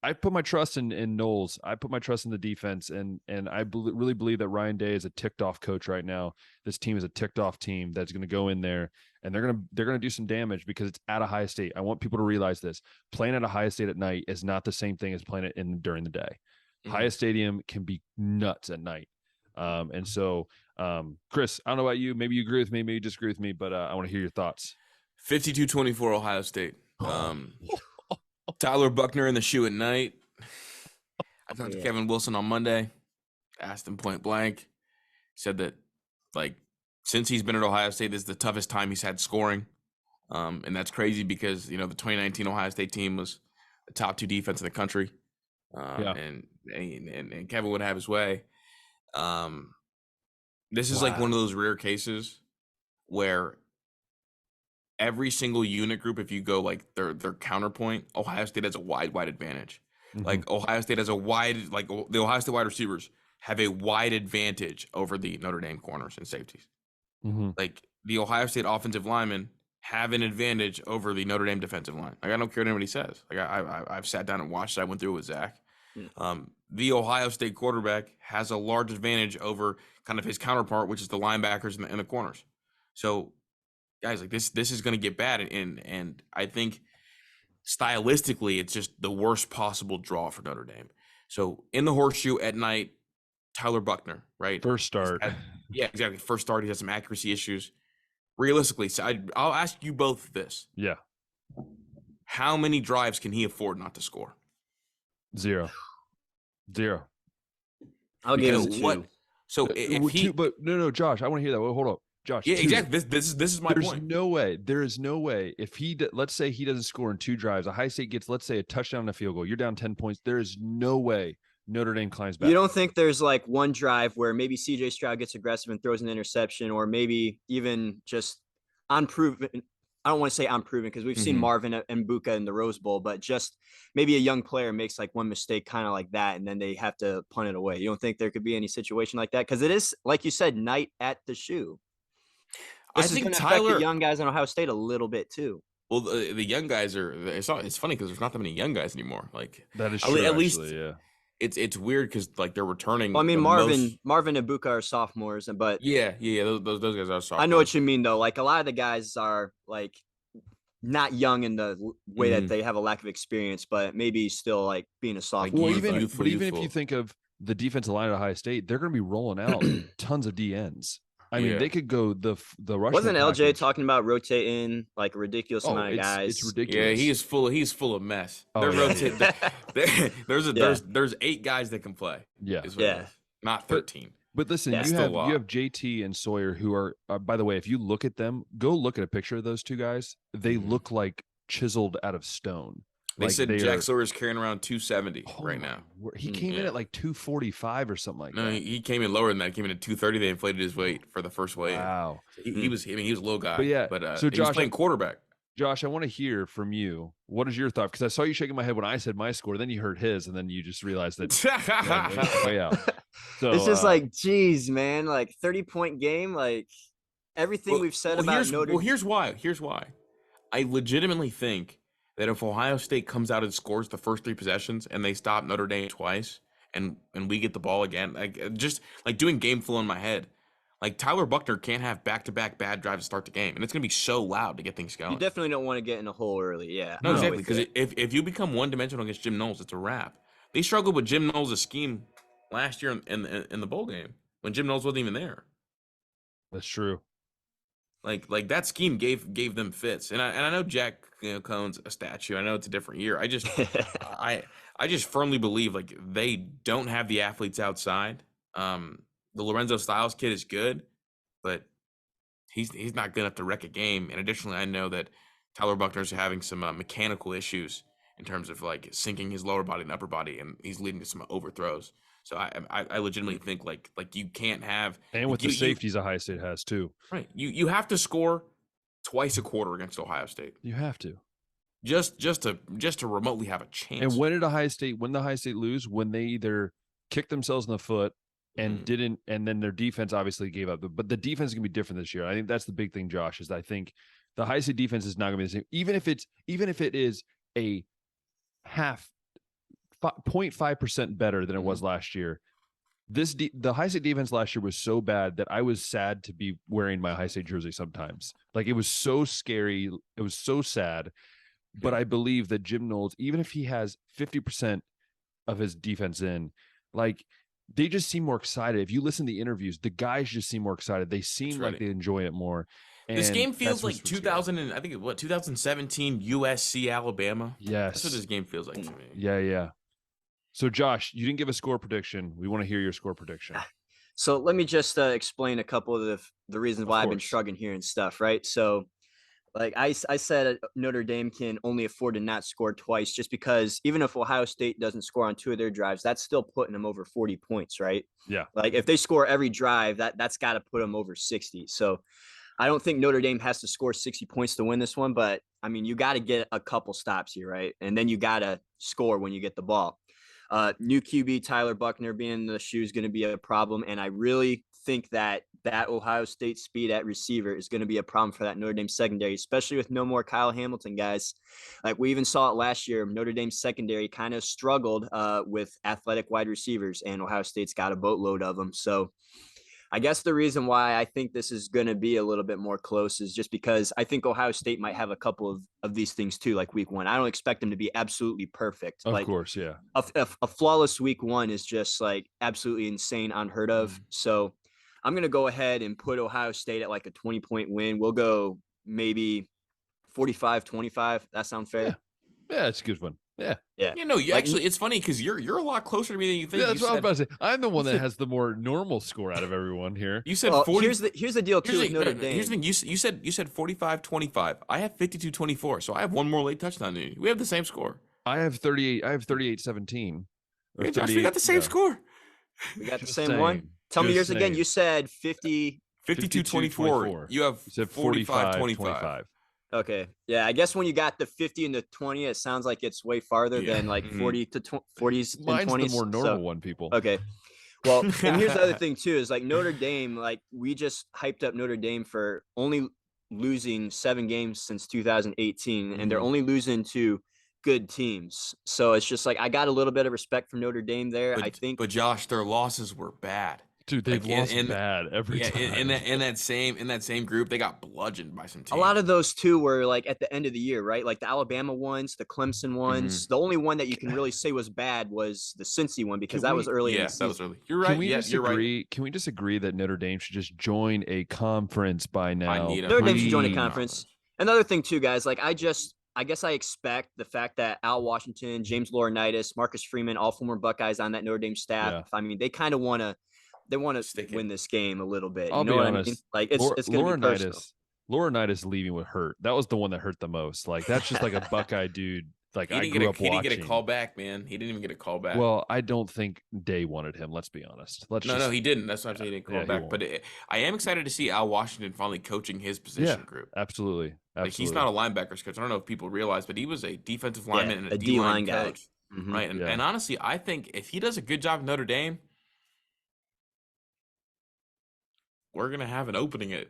I put my trust in Knowles. I put my trust in the defense, and I really believe that Ryan Day is a ticked off coach right now. This team is a ticked off team that's going to go in there and they're going to do some damage because it's at Ohio State. I want people to realize this: playing at Ohio State at night is not the same thing as playing it during the day. Mm-hmm. Ohio Stadium can be nuts at night, and so Kris, I don't know about you. Maybe you agree with me, maybe you disagree with me, but I want to hear your thoughts. 52-24 Ohio State. Tyler Buchner in the shoe at night. I talked to Kevin Wilson on Monday, asked him point blank, said that since he's been at Ohio State, this is the toughest time he's had scoring. And that's crazy because, the 2019 Ohio State team was the top 2 defense in the country. And Kevin would have his way. This is like one of those rare cases where every single unit group, if you go their counterpoint, Ohio State has a wide advantage. Mm-hmm. Ohio State has the Ohio State wide receivers have a wide advantage over the Notre Dame corners and safeties. Mm-hmm. The Ohio State offensive linemen have an advantage over the Notre Dame defensive line. I don't care what anybody says. I've sat down and watched it. I went through it with Zach. Mm-hmm. The Ohio State quarterback has a large advantage over kind of his counterpart, which is the linebackers and the corners. So guys, this is going to get bad, and I think stylistically it's just the worst possible draw for Notre Dame. So in the horseshoe at night, Tyler Buchner, right? First start. Yeah, exactly. First start. He has some accuracy issues. Realistically, so I'll ask you both this. Yeah. How many drives can he afford not to score? 0. I'll give him 2. So if he, but no, Josh, I want to hear that. Well, hold up. Josh, yeah, 2. Exactly. This is my point. There is no way. If let's say he doesn't score in 2 drives, Ohio State gets, let's say, a touchdown and a field goal. You're down 10 points. There is no way Notre Dame climbs back. You don't think there's one drive where maybe CJ Stroud gets aggressive and throws an interception, or maybe even just unproven? I don't want to say unproven because we've seen Marvin and Buka in the Rose Bowl, but just maybe a young player makes one mistake kind of like that, and then they have to punt it away. You don't think there could be any situation like that? Because it is, like you said, night at the shoe. I think Tyler, the young guys in Ohio State a little bit too. Well, the young guys are. It's funny because there's not that many young guys anymore. That is true. At least, yeah. It's weird because they're returning. Well, I mean, Marvin and Buka are sophomores, but yeah, those guys are sophomores. I know what you mean though. A lot of the guys are not young in the way that they have a lack of experience, but maybe still being a sophomore. Well, even if you think of the defensive line at Ohio State, they're going to be rolling out tons of DNs. I mean, they could go the rush. Wasn't LJ talking about rotating a ridiculous amount of guys? It's ridiculous. Yeah, he's full of mess. They're rotating. There's 8 guys that can play. Yeah, not 13. But listen, you have JT and Sawyer, who are by the way, if you look at them, go look at a picture of those 2 guys. They look like chiseled out of stone. They said Jack Sawyer's carrying around 270 right now. He came in at 245 or something like that. No, he came in lower than that. He came in at 230. They inflated his weight for the first weigh-in. Wow. He was a little guy. But yeah, so Josh, he was playing quarterback. Josh, I want to hear from you. What is your thought? Because I saw you shaking my head when I said my score. Then you heard his, and then you just realized that way out. So it's just geez, man, 30-point game, everything we've said about Notre Dame. Well, here's why. I legitimately think that if Ohio State comes out and scores the first 3 possessions and they stop Notre Dame twice and we get the ball again, like just like doing game flow in my head, like Tyler Buchner can't have back-to-back bad drives to start the game, and it's gonna be so loud to get things going. You definitely don't want to get in a hole early. Yeah. No, exactly, because if you become one-dimensional against Jim Knowles, it's a wrap. They struggled with Jim Knowles' scheme last year in the bowl game when Jim Knowles wasn't even there. That's true. Like that scheme gave them fits, and I know Jack Cohn's a statue. I know it's a different year. I just I just firmly believe like they don't have the athletes outside. The Lorenzo Styles kid is good, but he's not good enough to wreck a game. And additionally, I know that Tyler Buchner's having some mechanical issues in terms of like sinking his lower body and upper body, and he's leading to some overthrows. So I legitimately think like you can't have, and with the safeties Ohio State has too. Right, you have to score twice a quarter against Ohio State. You have to just to remotely have a chance. And when did Ohio State lose? When they either kicked themselves in the foot and didn't, and then their defense obviously gave up. But the defense is gonna be different this year. I think that's the big thing, Josh. Is I think the Ohio State defense is not gonna be the same, even if it is a 0.5% better than it was last year. The Ohio State defense last year was so bad that I was sad to be wearing my Ohio State jersey sometimes. Like it was so scary. It was so sad. But I believe that Jim Knowles, even if he has 50% of his defense in, like they just seem more excited. If you listen to the interviews, the guys just seem more excited. They seem like they enjoy it more. And this game feels like 2000 and I think 2017 USC Alabama. Yes, that's what this game feels like to me. Yeah. So Josh, you didn't give a score prediction. We want to hear your score prediction. So let me just explain a couple of the reasons why I've been struggling here and stuff. Right. So like I said, Notre Dame can only afford to not score twice, just because even if Ohio State doesn't score on 2 of their drives, that's still putting them over 40 points, right? Yeah. Like if they score every drive, that's got to put them over 60. So I don't think Notre Dame has to score 60 points to win this one, but I mean, you got to get a couple stops here, right? And then you got to score when you get the ball. New QB Tyler Buchner being in the shoe is going to be a problem, and I really think that Ohio State speed at receiver is going to be a problem for that Notre Dame secondary, especially with no more Kyle Hamilton guys. Like we even saw it last year, Notre Dame secondary kind of struggled with athletic wide receivers, and Ohio State's got a boatload of them. So I guess the reason why I think this is going to be a little bit more close is just because I think Ohio State might have a couple of these things too, like week one. I don't expect them to be absolutely perfect. Of course, yeah. A flawless week one is just like absolutely insane, unheard of. So I'm going to go ahead and put Ohio State at like a 20-point win. We'll go maybe 45-25. That sound fair? Yeah, it's a good one. Yeah. You know, actually, it's funny because you're a lot closer to me than you think. Yeah, that's what I was about to say. I'm the one that has the more normal score out of everyone here. You said 40. Here's the deal too with Notre Dame. Here's the thing. You said 45-25. I have 52-24, so I have one more late touchdown than you. We have the same score. I have 38. I have 38-17. We got the same score. We got the same one. Tell me yours again. You said 52-24. You have 45-25. Okay. Yeah, I guess when you got the 50 and the 20, it sounds like it's way farther than like 40 to 40s and 20s. Mine's the more normal one, people. Okay. Well, and here's the other thing too, is like Notre Dame, like we just hyped up Notre Dame for only losing 7 games since 2018, and they're only losing to good teams. So it's just like I got a little bit of respect for Notre Dame there. But Josh, their losses were bad. Dude, they've lost bad every time. In that same group, they got bludgeoned by some teams. A lot of those too were like at the end of the year, right? Like the Alabama ones, the Clemson ones. The only one that you can really say was bad was the Cincy one because that was early. Yeah, that was early. You're right. You're right. Can we disagree that Notre Dame should just join a conference by now? Notre Dame should join a conference. Another thing too, guys, like I guess I expect the fact that Al Washington, James Laurinaitis, Marcus Freeman, all former Buckeyes on that Notre Dame staff. Yeah. I mean, they kind of want to win this game a little bit. I'll be honest. I mean? Like it's going to be personal. Laurinaitis leaving would hurt. That was the one that hurt the most. Like that's just like a Buckeye dude. Like I grew up watching. He didn't get a call back, man. He didn't even get a call back. Well, I don't think Day wanted him. Let's be honest. No, he didn't. That's why I'm saying he didn't call back. But I am excited to see Al Washington finally coaching his position group. Absolutely. Like he's not a linebackers coach. I don't know if people realize, but he was a defensive lineman and a D-line coach. Right. And honestly, I think if he does a good job at Notre Dame, we're gonna have an opening at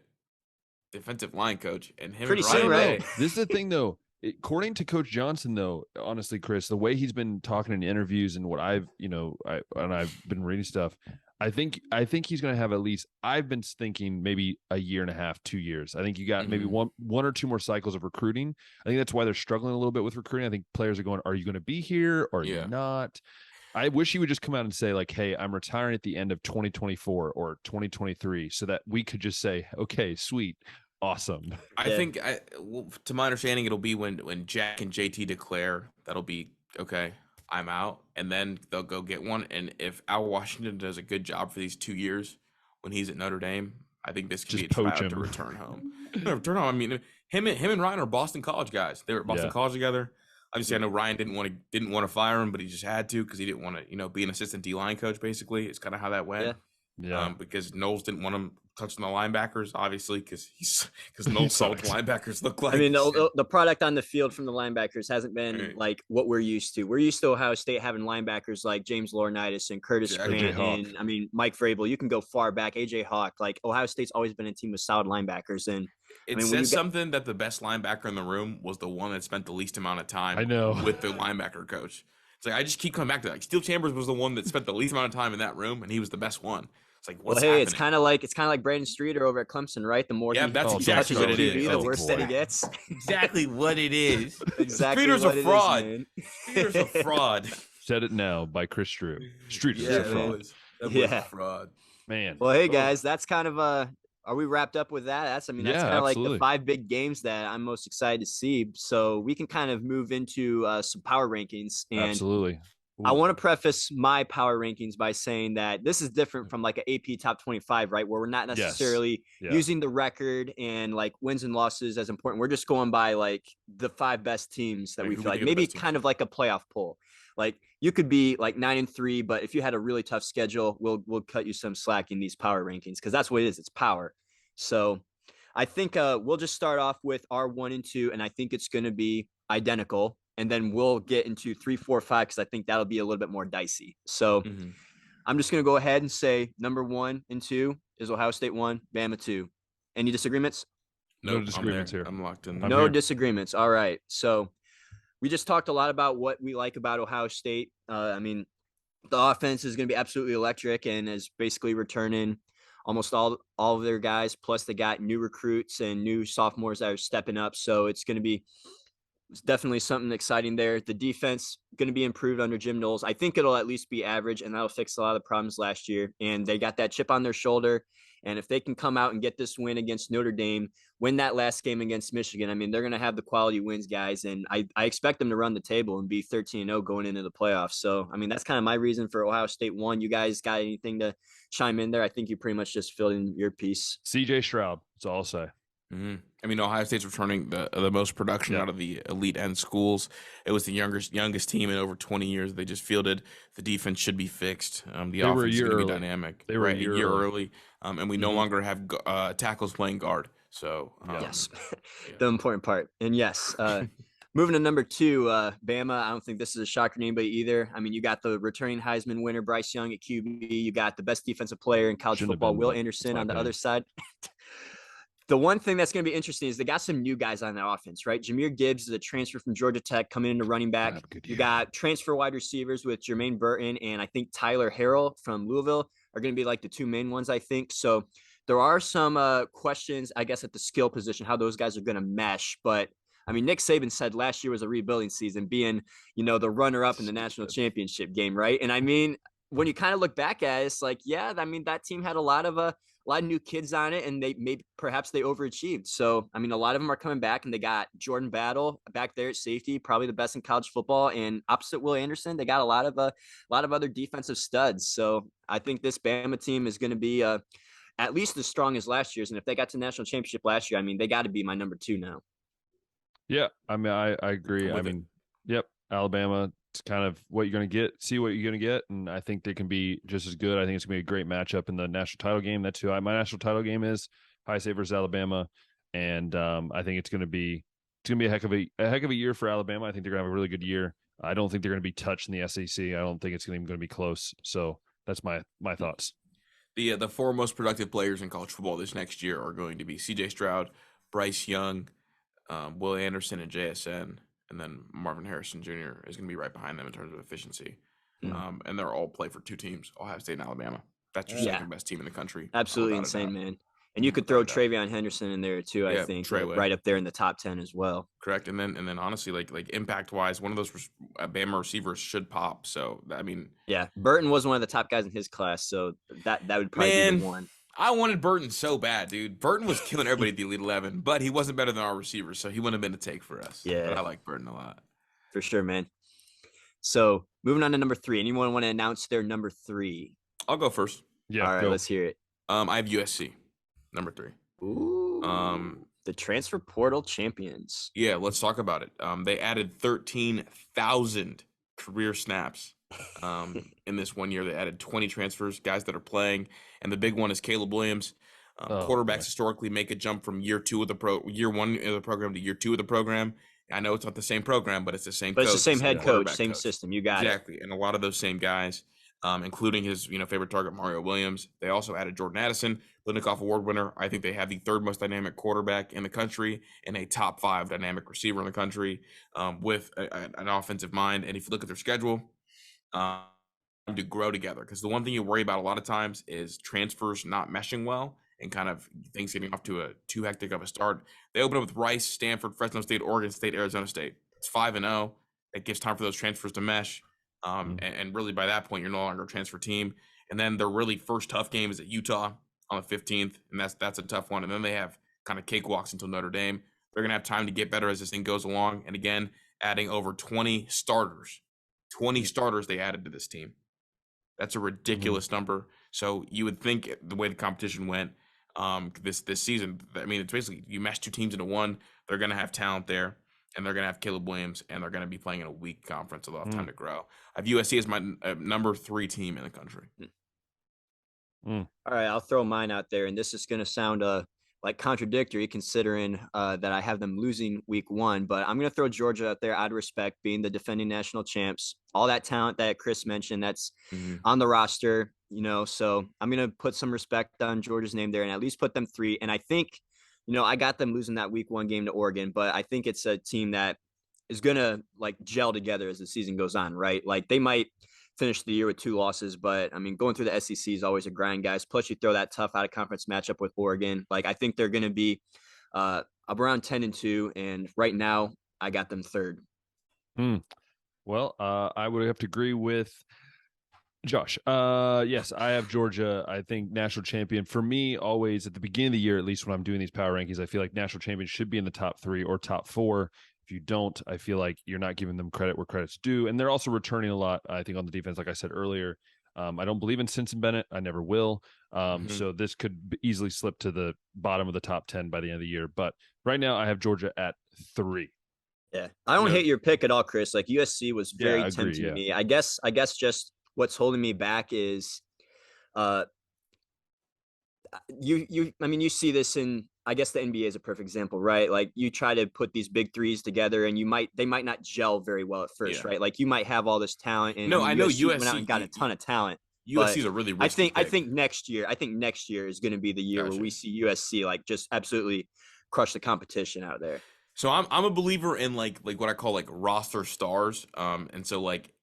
defensive line coach, and him Pretty and soon, Ryan right? Day. This is the thing, though. According to Coach Johnson, though, honestly, Chris, the way he's been talking in interviews and what I've been reading stuff, I think he's going to have at least. I've been thinking maybe a year and a half, 2 years. I think you got maybe one or two more cycles of recruiting. I think that's why they're struggling a little bit with recruiting. I think players are going, "Are you going to be here or are you not?" I wish he would just come out and say, like, "Hey, I'm retiring at the end of 2024 or 2023," so that we could just say, "Okay, sweet." Awesome. I think, to my understanding, it'll be when Jack and JT declare, that'll be okay. I'm out, and then they'll go get one. And if Al Washington does a good job for these 2 years when he's at Notre Dame, I think this could be a tryout to return home. No, return home. I mean, him and Ryan are Boston College guys. They were at Boston College together. Obviously, I know Ryan didn't want to fire him, but he just had to because he didn't want to, be an assistant D-line coach. Basically, it's kind of how that went. Yeah. Because Knowles didn't want him touching the linebackers, obviously, because Knowles saw what the linebackers look like. I mean, the product on the field from the linebackers hasn't been like what we're used to. We're used to Ohio State having linebackers like James Laurinaitis and Curtis Grant, and I mean Mike Vrabel. You can go far back, AJ Hawk. Like Ohio State's always been a team with solid linebackers, and it says something that the best linebacker in the room was the one that spent the least amount of time. With the linebacker coach. It's like I just keep coming back to that. Like, Steel Chambers was the one that spent the least amount of time in that room, and he was the best one. It's like, what's happening? It's kind of like Brandon Streeter over at Clemson, right? The more that's exactly what it is. The worse that he gets. Exactly what it is. Exactly. Streeter's a fraud. Streeter's a fraud. Said it now by Kris Drew. Streeter's a fraud. That was a fraud. Man. Well, hey guys, that's kind of are we wrapped up with that? That's kind of like the 5 big games that I'm most excited to see. So we can kind of move into some power rankings. And absolutely. I want to preface my power rankings by saying that this is different from like an AP top 25, right? Where we're not necessarily using the record and like wins and losses as important. We're just going by like the 5 best teams that we feel like, maybe kind of like a playoff poll. Like you could be like 9-3, but if you had a really tough schedule, we'll cut you some slack in these power rankings because that's what it is. It's power. So I think we'll just start off with our 1 and 2, and I think it's going to be identical. And then we'll get into 3, 4, 5 because I think that'll be a little bit more dicey. So I'm just going to go ahead and say number 1 and 2 is Ohio State 1, Bama 2. Any disagreements? No disagreements here. I'm locked in. No disagreements. All right. So we just talked a lot about what we like about Ohio State. I mean, the offense is going to be absolutely electric and is basically returning almost all of their guys. Plus, they got new recruits and new sophomores that are stepping up. So it's going to be definitely something exciting there. The defense going to be improved under Jim Knowles. I think it'll at least be average, and that'll fix a lot of the problems last year. And they got that chip on their shoulder. And if they can come out and get this win against Notre Dame, win that last game against Michigan, I mean, they're going to have the quality wins, guys. And I expect them to run the table and be 13-0 going into the playoffs. So, I mean, that's kind of my reason for Ohio State 1. You guys got anything to chime in there? I think you pretty much just filled in your piece. CJ Stroud. That's all I'll say. I mean, Ohio State's returning the most production out of the elite end schools. It was the youngest team in over 20 years. They just fielded. The defense should be fixed. The offense is going to be dynamic. They were a year early. And we no longer have tackles playing guard. So yes, the important part. And yes, moving to number 2, Bama. I don't think this is a shocker to anybody either. I mean, you got the returning Heisman winner Bryce Young at QB. You got the best defensive player in college football, Will Anderson, on the other side. The one thing that's going to be interesting is they got some new guys on that offense, right? Jahmyr Gibbs is a transfer from Georgia Tech coming into running back. You got transfer wide receivers with Jermaine Burton and I think Tyler Harrell from Louisville are going to be like the 2 main ones, I think. So there are some questions, I guess, at the skill position, how those guys are going to mesh. But I mean, Nick Saban said last year was a rebuilding season, being, the runner-up in the national championship game, right? And I mean, when you kind of look back at it, it's like, I mean, that team had a lot of new kids on it, and perhaps they overachieved. So, I mean, a lot of them are coming back, and they got Jordan Battle back there at safety, probably the best in college football. And opposite Will Anderson, they got a lot of other defensive studs. So I think this Bama team is going to be at least as strong as last year's. And if they got to the national championship last year, I mean, they got to be my number 2 now. Yeah, I mean, I agree. Yep, Alabama. It's kind of what you're going to get, see what you're going to get. And I think they can be just as good. I think it's going to be a great matchup in the national title game. That's who my national title game is, High State versus Alabama. And I think it's going to be a heck of a year for Alabama. I think they're going to have a really good year. I don't think they're going to be touched in the SEC. I don't think it's even going to be close. So that's my thoughts. The four most productive players in college football this next year are going to be C.J. Stroud, Bryce Young, Will Anderson, and JSN, and then Marvin Harrison Jr. is going to be right behind them in terms of efficiency. And they're all play for two teams, Ohio State and Alabama. That's your second best team in the country. Absolutely insane, man. And you could throw TreVeyon Henderson in there too. I think right up there in the top 10 as well. Correct. And then honestly, like impact wise, one of those Bama receivers should pop. So I mean, Burton was one of the top guys in his class, so that would probably be the one. I wanted Burton so bad, dude. Burton was killing everybody at the Elite 11, but he wasn't better than our receivers, so he wouldn't have been a take for us. Yeah, but I like Burton a lot for sure, man. So moving on to number 3. Anyone want to announce their number 3? I'll go first. Yeah. All right, let's hear it. I have USC, number 3. Ooh. The transfer portal champions. Yeah, let's talk about it. They added 13,000 career snaps in this 1 year. They added 20 transfers, guys that are playing, and the big one is Caleb Williams. Quarterbacks historically make a jump from year 1 of the program to year 2 of the program. I know it's not the same program, but it's the same. But it's the same head coach, same system. You got exactly, and a lot of those same guys, including his favorite target Mario Williams. They also added Jordan Addison, Linikoff Award winner. I think they have the 3rd most dynamic quarterback in the country and a top 5 dynamic receiver in the country, with an offensive mind. And if you look at their schedule, to grow together, because the one thing you worry about a lot of times is transfers not meshing well and kind of things getting off to a too hectic of a start. They open up with Rice, Stanford, Fresno State, Oregon State, Arizona State. It's 5-0. It gives time for those transfers to mesh. And really by that point, you're no longer a transfer team. And then their really first tough game is at Utah on the 15th, and that's a tough one. And then they have kind of cakewalks until Notre Dame. They're going to have time to get better as this thing goes along. And again, adding over 20 starters. 20 starters they added to this team. That's a ridiculous number. So you would think the way the competition went this season, I mean, it's basically you mesh 2 teams into one. They're going to have talent there, and they're going to have Caleb Williams, and they're going to be playing in a weak conference, so they'll have time to grow. I have USC as my number 3 team in the country. All right, I'll throw mine out there, and this is going to sound like contradictory considering that I have them losing week 1, but I'm going to throw Georgia out there out of respect, being the defending national champs. All that talent that Kris mentioned that's on the roster, so I'm going to put some respect on Georgia's name there and at least put them 3. And I think, I got them losing that week 1 game to Oregon, but I think it's a team that is going to like gel together as the season goes on, right? Like they might finish the year with 2 losses, but I mean, going through the SEC is always a grind, guys. Plus you throw that tough out of conference matchup with Oregon. Like I think they're going to be up around 10-2. And right now I got them 3rd. Well, I would have to agree with Josh. Yes, I have Georgia. I think national champion for me, always at the beginning of the year, at least when I'm doing these power rankings, I feel like national champions should be in the top 3 or top 4. If you don't, I feel like you're not giving them credit where credit's due. And they're also returning a lot, I think, on the defense, like I said earlier. I don't believe in Stinson Bennett. I never will. So this could easily slip to the bottom of the top 10 by the end of the year. But right now I have Georgia at 3. Yeah. I don't hate your pick at all, Kris. Like USC was very tempting to me. I guess just what's holding me back is you see this in, I guess the NBA is a perfect example, right? Like you try to put these big threes together and they might not gel very well at first, right? Like you might have all this talent and I know USC went out and got a ton of talent. USC is a really risky I think next year is going to be the year where we see USC like just absolutely crush the competition out there. So I'm a believer in like what I call like roster stars. And so like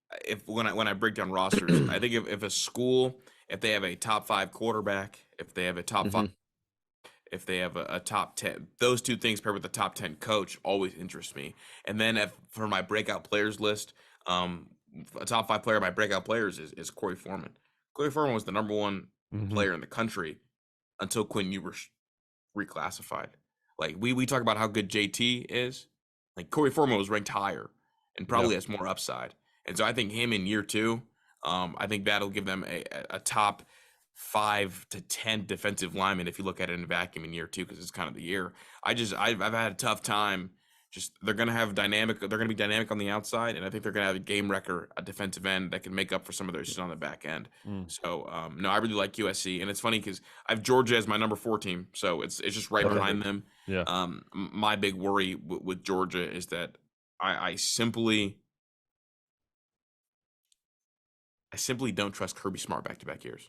when I break down rosters, I think if a school, if they have a top 5 quarterback, if they have a top 5, if they have a top 10, those 2 things paired with the top 10 coach always interest me. And then for my breakout players list, a top 5 player, my breakout players is Corey Foreman. Corey Foreman was the number 1 player in the country until Quinn Ewers reclassified. Like we talk about how good JT is. Like Corey Foreman was ranked higher and probably has more upside. And so I think him in year 2, I think that'll give them a top 5 to 10 defensive linemen if you look at it in a vacuum in year 2, because it's kind of the year. I've had a tough time. Just they're going to be dynamic on the outside, and I think they're going to have a game wrecker, a defensive end that can make up for some of their shit on the back end. So no, I really like USC, and it's funny because I have Georgia as my number 4 team, so it's just right behind them. Yeah. My big worry with Georgia is that I simply don't trust Kirby Smart back-to-back years.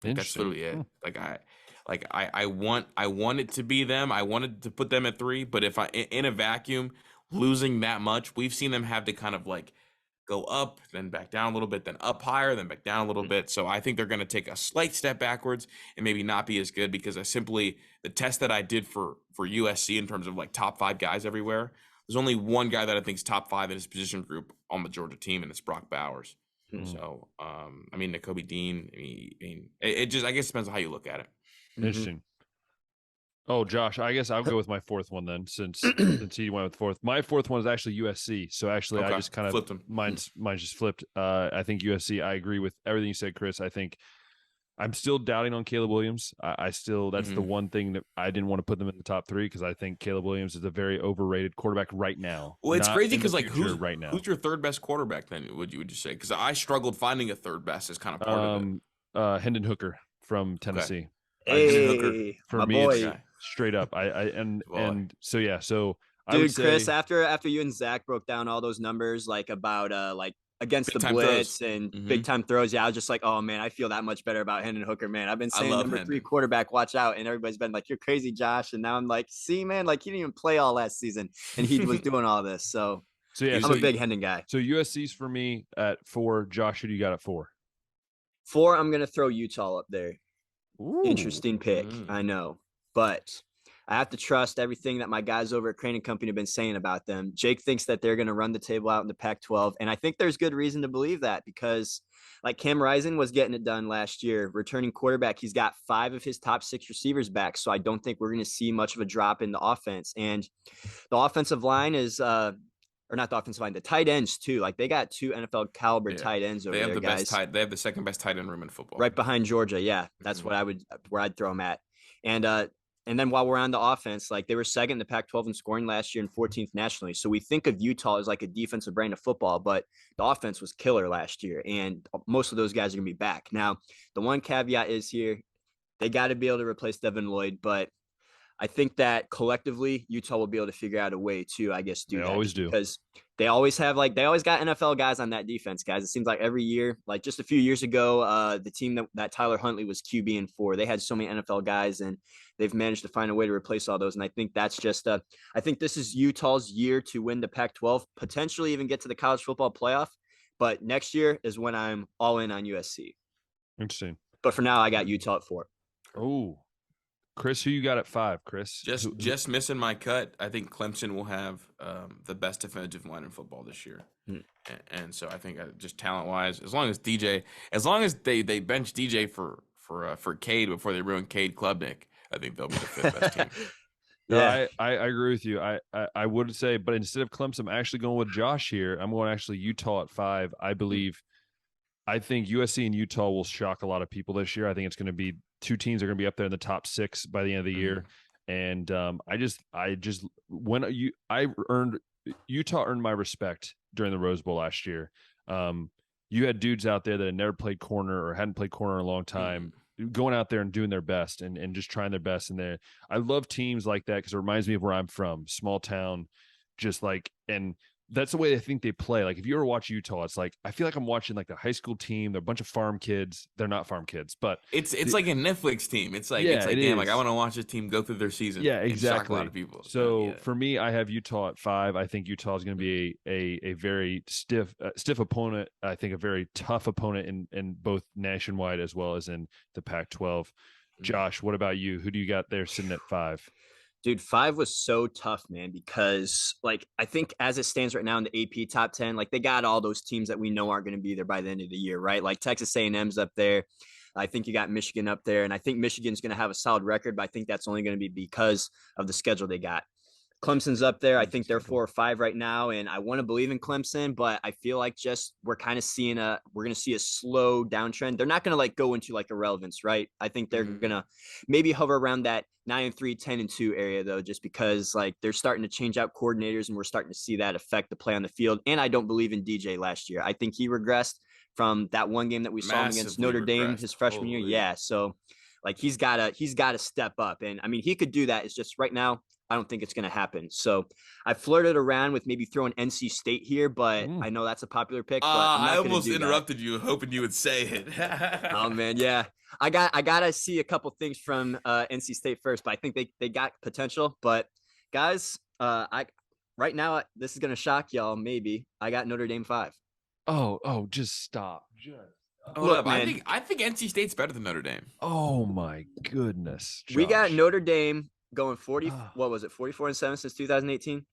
That's literally it. I want it to be them. I wanted to put them at 3, but if in a vacuum, losing that much, we've seen them have to kind of like go up, then back down a little bit, then up higher, then back down a little bit. So I think they're going to take a slight step backwards and maybe not be as good, because the test that I did for USC in terms of like top 5 guys everywhere, there's only one guy that I think is top 5 in his position group on the Georgia team, and it's Brock Bowers. So, I mean, Nakobe Dean, it just, I guess it depends on how you look at it. Interesting. Oh, Josh, I guess I'll go with my 4th one then, since he went with 4th. My 4th one is actually USC. So actually, I just kind of flipped him. Mine's just flipped. I think USC. I agree with everything you said, Chris. I think I'm still doubting on Caleb Williams. I still, that's the one thing that I didn't want to put them in the top 3, because I think Caleb Williams is a very overrated quarterback right now. Well, it's crazy because like who's your 3rd best quarterback then? Would you say? Because I struggled finding a 3rd best as kind of part of it. Hendon Hooker from Tennessee. Hey, for my me, boy. it's straight up. So yeah. So I Dude, would say, Chris, after you and Zach broke down all those numbers, like about like against the blitz and big time throws, yeah, I was just like, oh man, I feel that much better about Hendon Hooker, man. I've been saying number 3 quarterback, watch out, and everybody's been like, you're crazy, Josh, and now I'm like, see, man, like he didn't even play all last season, and he was doing all this. So yeah, I'm a big Hendon guy. So USC's for me at 4. Josh, who do you got at 4? 4, I'm gonna throw Utah up there. Ooh. Interesting pick, I know, but I have to trust everything that my guys over at Crane and Company have been saying about them. Jake thinks that they're going to run the table out in the Pac-12, and I think there's good reason to believe that, because like Cam Rising was getting it done last year, returning quarterback. He's got 5 of his top 6 receivers back, so I don't think we're going to see much of a drop in the offense. And the offensive line is or not the offensive line, the tight ends too. Like they got 2 NFL caliber tight ends over there, guys. They have the 2nd best tight end room in football, right behind Georgia. Yeah, that's where I'd throw them at. And then while we're on the offense, like they were 2nd in the Pac-12 in scoring last year and 14th nationally. So we think of Utah as like a defensive brand of football, but the offense was killer last year, and most of those guys are gonna be back. Now, the one caveat is here, they got to be able to replace Devin Lloyd, but I think that collectively Utah will be able to figure out a way to, I guess, do that. They always do, because they always got NFL guys on that defense, guys. It seems like every year, like just a few years ago, the team that Tyler Huntley was QBing for, they had so many NFL guys, and they've managed to find a way to replace all those. And I think that's just I think this is Utah's year to win the Pac-12, potentially even get to the college football playoff. But next year is when I'm all in on USC. Interesting. But for now, I got Utah at 4. Oh. Chris, who you got at 5, Chris? Just missing my cut. I think Clemson will have the best defensive line in football this year. And so I think just talent-wise, as long as they bench DJ for Cade before they ruin Cade Klubnik, I think they'll be the 5th best team. Yeah, I agree with you. I would say, but instead of Clemson, I'm actually going with Josh here. I'm going actually Utah at 5. I think USC and Utah will shock a lot of people this year. I think it's going to be 2 teams are going to be up there in the top 6 by the end of the year. And Utah earned my respect during the Rose Bowl last year. You had dudes out there that had never played corner or hadn't played corner in a long time, going out there and doing their best and just trying their best. And I love teams like that because it reminds me of where I'm from, small town, just like, and that's the way I think they play. Like if you ever watch Utah, it's like I feel like I'm watching like a high school team. They're a bunch of farm kids. They're not farm kids, but it's like a Netflix team. It's like damn, like I want to watch this team go through their season. Yeah, exactly. Shock a lot of people. So for me, I have Utah at 5. I think Utah is going to be a very stiff opponent. I think a very tough opponent in both nationwide as well as in the Pac-12. Josh, what about you? Who do you got there sitting at 5? Dude, 5 was so tough, man, because like I think as it stands right now in the AP top 10, like they got all those teams that we know aren't going to be there by the end of the year, right? Like Texas A&M's up there. I think you got Michigan up there, and I think Michigan's going to have a solid record, but I think that's only going to be because of the schedule they got. Clemson's up there. I think they're 4 or 5 right now, and I want to believe in Clemson, but I feel like just we're going to see a slow downtrend. They're not going to like go into like irrelevance, right? I think they're going to maybe hover around that 9-3, 10-2 area though, just because like they're starting to change out coordinators, and we're starting to see that affect the play on the field. And I don't believe in DJ last year. I think he regressed from that one game that we saw him against Notre Dame his freshman year. Yeah, so like he's got to step up, and I mean he could do that. It's just right now I don't think it's going to happen. So I flirted around with maybe throwing NC State here, but I know that's a popular pick. But I'm not I gonna almost do interrupted you, hoping you would say it. Oh man, yeah. I gotta see a couple things from NC State first, but I think they got potential. But guys, right now this is gonna shock y'all. Maybe I got Notre Dame 5. Oh, just stop. Look, man, I think NC State's better than Notre Dame. Oh my goodness. we got Josh. Notre Dame going 40. What was it? 44-7 since 2018,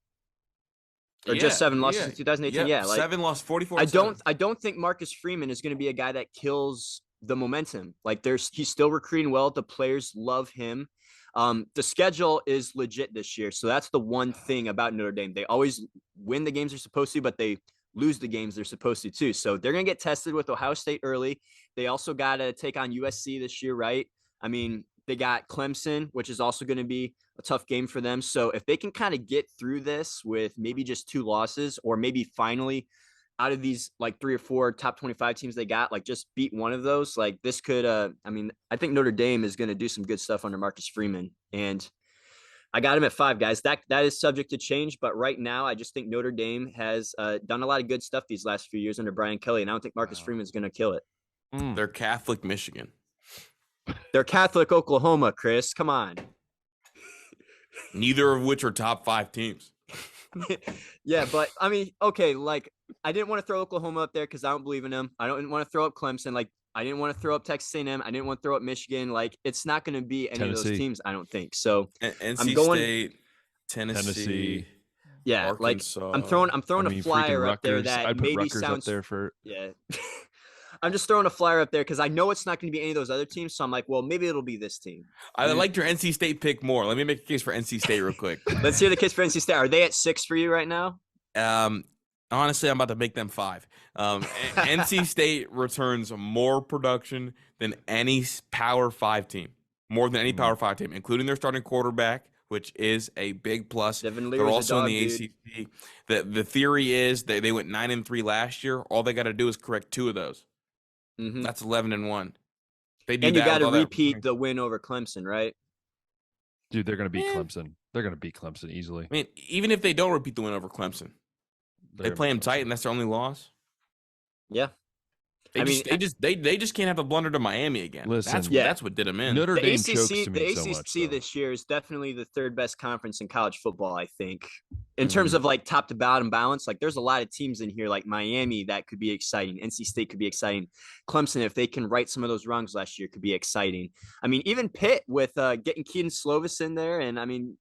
or just 7 losses since 2018. Yeah, like 7 lost, 44. I don't think Marcus Freeman is going to be a guy that kills the momentum. Like he's still recruiting well. The players love him. The schedule is legit this year. So that's the one thing about Notre Dame. They always win the games they're supposed to, but they lose the games they're supposed to too. So they're going to get tested with Ohio State early. They also got to take on USC this year, right? I mean, they got Clemson, which is also going to be a tough game for them. So if they can kind of get through this with maybe just 2 losses, or maybe finally out of these like 3 or 4 top 25 teams they got, like just beat one of those, like this could, I think Notre Dame is going to do some good stuff under Marcus Freeman. And I got him at 5, guys. That is subject to change, but right now I just think Notre Dame has done a lot of good stuff these last few years under Brian Kelly, and I don't think Marcus Freeman's going to kill it. They're Catholic Michigan. They're Catholic Oklahoma, Chris. Come on. Neither of which are top 5 teams. Yeah, but I mean, okay, like I didn't want to throw Oklahoma up there because I don't believe in them. I don't want to throw up Clemson. Like I didn't want to throw up Texas A&M. I didn't want to throw up Michigan. Like it's not going to be any of those teams, I don't think. So NC State, Tennessee. Yeah, Arkansas. like I'm throwing a flyer up there that maybe Rutgers sounds up there for yeah. I'm just throwing a flyer up there because I know it's not going to be any of those other teams. So I'm like, well, maybe it'll be this team. I liked your NC State pick more. Let me make a case for NC State real quick. Let's hear the case for NC State. Are they at 6 for you right now? Honestly, I'm about to make them 5. NC State returns more production than any Power 5 team, more than any Power 5 team, including their starting quarterback, which is a big plus. They're also in the ACC. The theory is they went 9-3 last year. All they got to do is correct 2 of those. That's 11-1. And you got to repeat the win over Clemson, right? Dude, they're going to beat Clemson. They're going to beat Clemson easily. I mean, even if they don't repeat the win over Clemson, they play them tight, and that's their only loss. Yeah. They just can't have a blunder to Miami again. Listen, that's what did them in. Notre Dame chokes to the me ACC so much, this year is definitely the 3rd best conference in college football, I think. In terms of like top to bottom balance, like there's a lot of teams in here like Miami that could be exciting. NC State could be exciting. Clemson, if they can right some of those wrongs last year, could be exciting. I mean, even Pitt with getting Keaton Slovis in there, and I mean,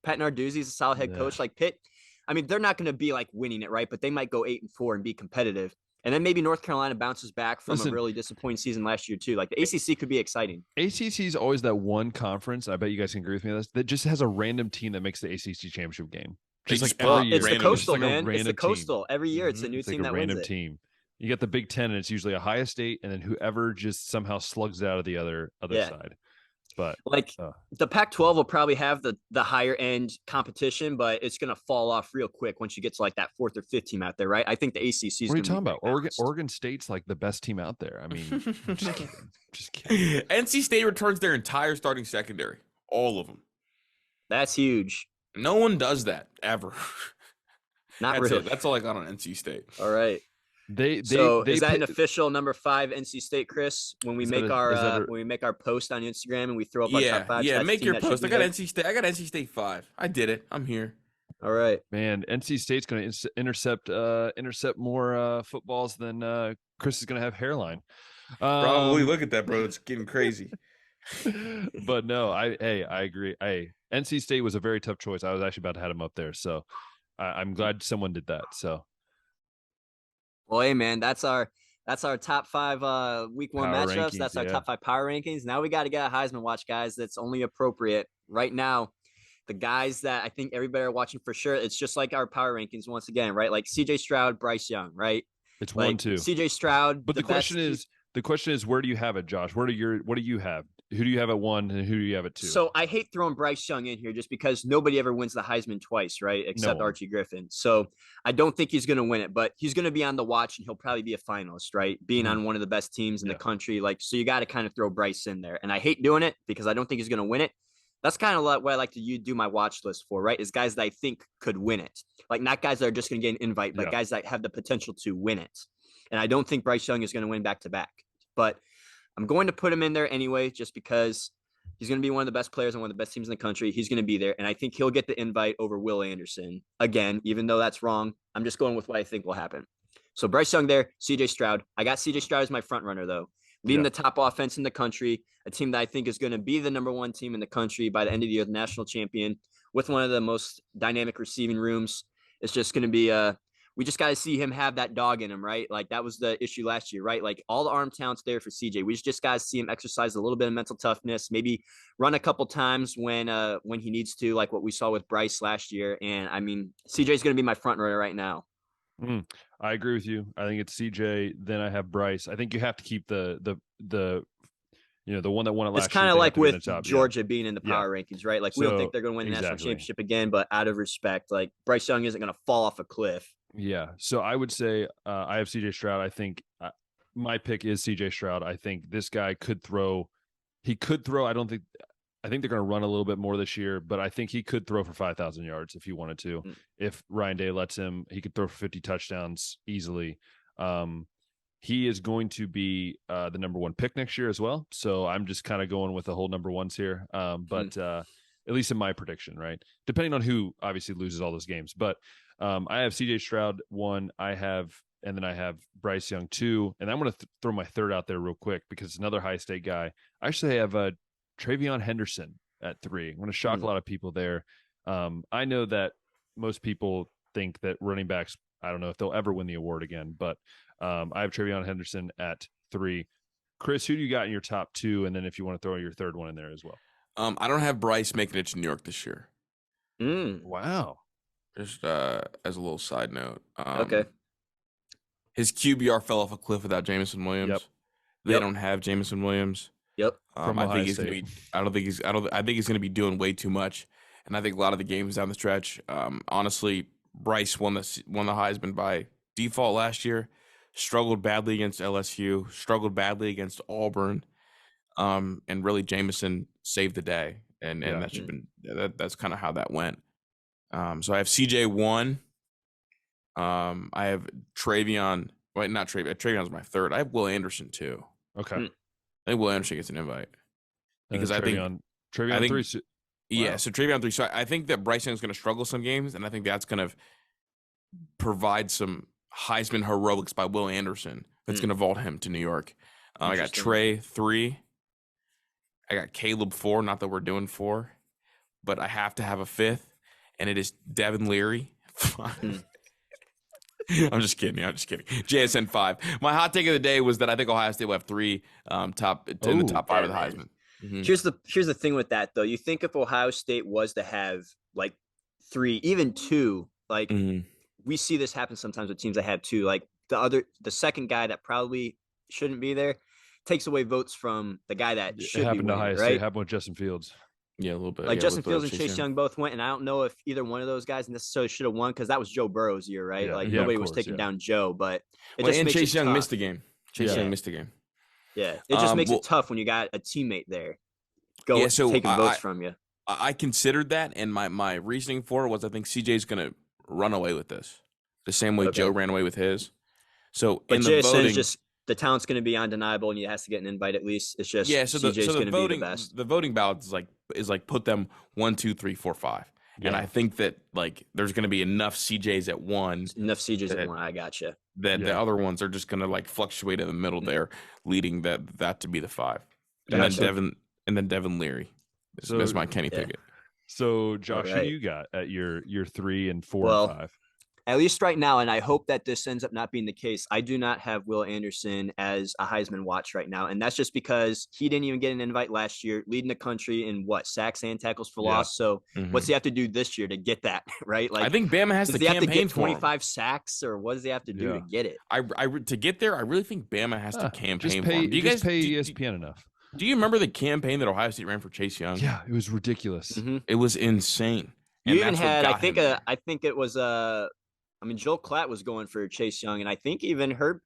Pat Narduzzi's a solid head coach. Like Pitt, I mean, they're not going to be like winning it, right? But they might go 8-4 and be competitive. And then maybe North Carolina bounces back from a really disappointing season last year too. Like the ACC could be exciting. ACC is always that one conference. I bet you guys can agree with me on this. That just has a random team that makes the ACC championship game. Just like every year. It's the Coastal, like man. It's the Coastal. Every year, it's a new team that wins it. Team. You get the Big Ten, and it's usually Ohio State, and then whoever just somehow slugs it out of the other side. But like the Pac-12 will probably have the higher end competition, but it's going to fall off real quick once you get to like that 4th or 5th team out there, right? I think the ACC is. What are you talking about? Oregon State's like the best team out there. I mean, I'm just kidding. NC State returns their entire starting secondary, all of them. That's huge. No one does that ever. Not really. That's all I got on NC State. All right. Is that an official number 5 NC State, Chris? When we make our post on Instagram and we throw up our top 5. Yeah, make your post. I got NC State 5. I did it. I'm here. All right, man. NC State's going to intercept more footballs than Chris is going to have hairline. Probably. Look at that, bro. It's getting crazy. But no, I agree. NC State was a very tough choice. I was actually about to have him up there, so I'm glad someone did that. So. Well, hey, man, that's our top 5 week 1 power matchups. Rankings, that's our top 5 power rankings. Now we got to get a Heisman watch, guys. That's only appropriate right now. The guys that I think everybody are watching for sure. It's just like our power rankings once again, right? Like CJ Stroud, Bryce Young, right? It's like 1-2. CJ Stroud. But the question is, where do you have it, Josh? What do you have? Who do you have at 1 and who do you have at 2? So I hate throwing Bryce Young in here just because nobody ever wins the Heisman twice, right? Except Archie Griffin. So I don't think he's going to win it, but he's going to be on the watch and he'll probably be a finalist, right? Being on one of the best teams in the country. Like, so you got to kind of throw Bryce in there. And I hate doing it because I don't think he's going to win it. That's kind of what I like to do my watch list for, right? Is guys that I think could win it. Like not guys that are just going to get an invite, but guys that have the potential to win it. And I don't think Bryce Young is going to win back to back, but I'm going to put him in there anyway, just because he's going to be one of the best players on one of the best teams in the country. He's going to be there. And I think he'll get the invite over Will Anderson again, even though that's wrong. I'm just going with what I think will happen. So Bryce Young there, CJ Stroud. I got CJ Stroud as my front runner though. Leading the top offense in the country, a team that I think is going to be the number one team in the country by the end of the year, the national champion, with one of the most dynamic receiving rooms. It's just going to be we just got to see him have that dog in him, right? Like that was the issue last year, right? Like all the arm talent's there for CJ. We just got to see him exercise a little bit of mental toughness, maybe run a couple times when he needs to, like what we saw with Bryce last year. And I mean, CJ's going to be my front runner right now. I agree with you. I think it's CJ. Then I have Bryce. I think you have to keep the one that won it last year. It's kind of like with Georgia being in the power rankings, right? Like we don't think they're going to win the national championship again, but out of respect, like Bryce Young isn't going to fall off a cliff. Yeah. So I would say I have CJ Stroud. I think my pick is CJ Stroud. I think this guy could throw. He could throw. I think they're going to run a little bit more this year, but I think he could throw for 5,000 yards if he wanted to. If Ryan Day lets him, he could throw for 50 touchdowns easily. He is going to be the number one pick next year as well. So I'm just kind of going with the whole number ones here. But at least in my prediction, right? Depending on who obviously loses all those games. But I have CJ Stroud 1. And then I have Bryce Young 2. And I'm going to throw my third out there real quick because it's another high state guy. I actually have Travion Henderson at 3. I'm going to shock a lot of people there. I know that most people think that running backs, I don't know if they'll ever win the award again, but I have Travion Henderson at 3. Kris, who do you got in your top 2? And then if you want to throw your third one in there as well. I don't have Bryce making it to New York this year. Wow. Just as a little side note. Okay. His QBR fell off a cliff without Jameson Williams. They don't have Jameson Williams. I think he's going to be. I think he's going to be doing way too much, and I think a lot of the games down the stretch. Honestly, Bryce won the Heisman by default last year. Struggled badly against LSU. Struggled badly against Auburn, and really Jameson saved the day, and that should been that's kind of how that went. So I have CJ 1. I have Travion. Wait, not Travion. Travion's my third. I have Will Anderson 2. Okay. I think Will Anderson gets an invite because I think Travion 3. Yeah, so Travion 3. So I think that Bryce Young's going to struggle some games, and I think that's going to provide some Heisman heroics by Will Anderson that's going to vault him to New York. I got Trey 3. I got Caleb 4. Not that we're doing 4, but I have to have a 5th, and it is Devin Leary. I'm just kidding. JSN 5. My hot take of the day was that I think Ohio State will have 3 in the top 5 of the Heisman. Here's the thing with that though. You think if Ohio State was to have like 3, even 2, like we see this happen sometimes with teams that have 2. Like the second guy that probably shouldn't be there takes away votes from the guy that should be winning, to Ohio right? State. It happened with Justin Fields. Yeah, a little bit. Like Justin Fields and Chase Young both went, and I don't know if either one of those guys necessarily should have won because that was Joe Burrow's year, right? Nobody was taking down Joe, but Chase Young missed the game. Young missed the game. Yeah, it just makes it tough when you got a teammate there taking votes from you. I considered that, and my reasoning for it was I think CJ's going to run away with this the same way Joe ran away with his. So in the voting, just the talent's going to be undeniable, and he has to get an invite at least. It's just CJ's going to be the best. The voting ballot is like put them 1, 2, 3, 4, 5. Yeah. And I think that like there's going to be enough CJs at 1. Enough CJs at 1. I gotcha. That the other ones are just going to like fluctuate in the middle there, leading that to be the 5. And then Devin Leary is my Kenny Pickett. So Josh, who do you got at your 3 and 4 and 5? At least right now, and I hope that this ends up not being the case, I do not have Will Anderson as a Heisman watch right now. And that's just because he didn't even get an invite last year, leading the country in sacks and tackles for loss. So what's he have to do this year to get that, right? Like I think Bama has to campaign have to get for 25 sacks, or what does he have to do to get it? To get there, I really think Bama has to campaign for him. Do you guys pay ESPN enough? Do you remember the campaign that Ohio State ran for Chase Young? Yeah, it was ridiculous. It was insane. You even had, I think it was Joel Klatt was going for Chase Young, and I think even Herb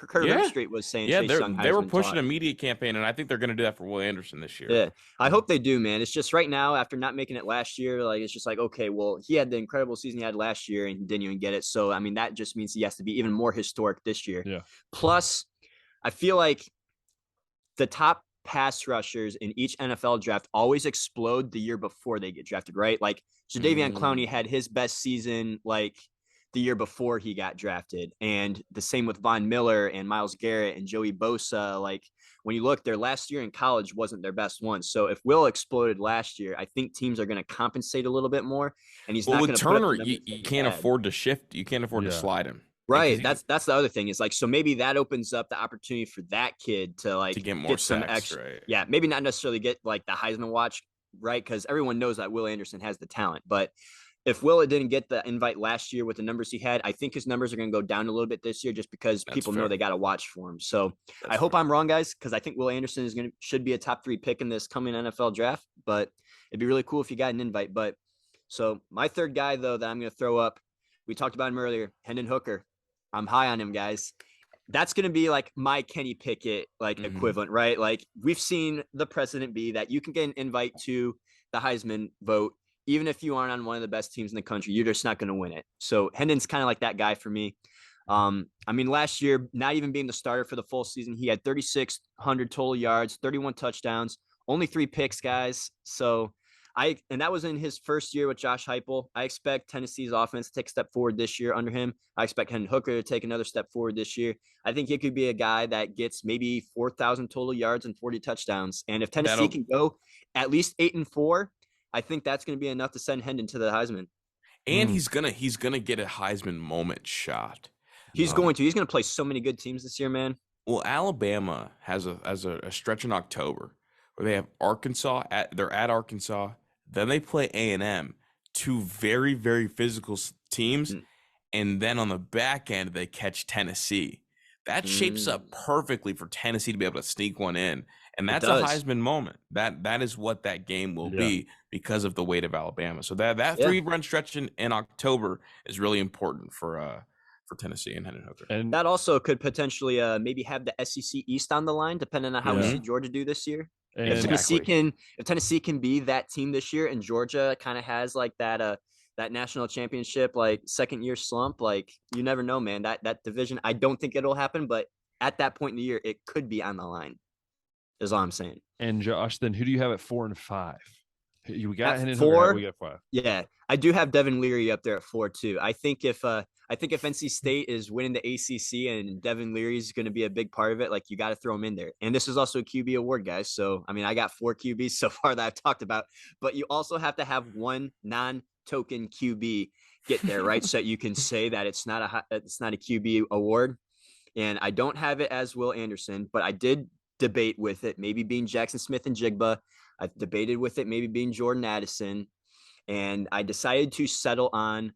Kurt Herbstreit was saying Yeah, Chase Young they were Heisman pushing talk. a media campaign, and I think they're going to do that for Will Anderson this year. Yeah, I hope they do, man. It's just right now, after not making it last year, like it's just like, okay, well, he had the incredible season he had last year and he didn't even get it. So, I mean, that just means he has to be even more historic this year. Yeah. Plus, I feel like the top pass rushers in each NFL draft always explode the year before they get drafted, right? Like Jadeveon Clowney had his best season like the year before he got drafted. And the same with Von Miller and Myles Garrett and Joey Bosa. Like when you look, their last year in college wasn't their best one. So if Will exploded last year, I think teams are going to compensate a little bit more. And he's not going to Turner, you can't afford to shift. You can't afford to slide him. Right. That's the other thing is like, so maybe that opens up the opportunity for that kid to like get more some sacks, extra. right? Yeah. Maybe not necessarily get like the Heisman watch, right? Because everyone knows that Will Anderson has the talent. But if Will didn't get the invite last year with the numbers he had, I think his numbers are going to go down a little bit this year just because people know they got to watch for him. So I hope I'm wrong, guys, because I think Will Anderson should be a top 3 pick in this coming NFL draft. But it'd be really cool if you got an invite. But so my third guy, though, that I'm going to throw up, we talked about him earlier, Hendon Hooker. I'm high on him, guys. That's going to be like my Kenny Pickett equivalent, right? Like we've seen the precedent be that you can get an invite to the Heisman vote, even if you aren't on one of the best teams in the country, you're just not going to win it. So Hendon's kind of like that guy for me. I mean, last year, not even being the starter for the full season, he had 3,600 total yards, 31 touchdowns, only 3 picks, guys. So and that was in his first year with Josh Heupel. I expect Tennessee's offense to take a step forward this year under him. I expect Hendon Hooker to take another step forward this year. I think he could be a guy that gets maybe 4,000 total yards and 40 touchdowns. And if Tennessee can go at least 8-4, I think that's going to be enough to send Hendon to the Heisman. And he's gonna get a Heisman moment shot. He's going to play so many good teams this year, man. Well, Alabama has a stretch in October where they have Arkansas they're at Arkansas. Then they play A&M, 2 very, very physical teams. And then on the back end, they catch Tennessee. That shapes up perfectly for Tennessee to be able to sneak one in. And that's a Heisman moment. That is what that game will be because of the weight of Alabama. So that 3-run stretch in October is really important for Tennessee and Hendon Hooker. And that also could potentially maybe have the SEC East on the line, depending on how we see Georgia do this year. If Tennessee can be that team this year, and Georgia kind of has like that national championship like second year slump, like you never know, man. That division, I don't think it'll happen, but at that point in the year, it could be on the line. Is all I'm saying. And Josh, then who do you have at 4 and 5? We got at 4. We got 5. Yeah, I do have Devin Leary up there at 4 too. I think if NC State is winning the ACC and Devin Leary is going to be a big part of it, like you got to throw him in there. And this is also a QB award, guys. So I mean, I got 4 QBs so far that I've talked about, but you also have to have one non-token QB get there, right? So you can say that it's not a QB award. And I don't have it as Will Anderson, but I did debate with it maybe being Jackson Smith and Jigba. I debated with it maybe being Jordan Addison, and I decided to settle on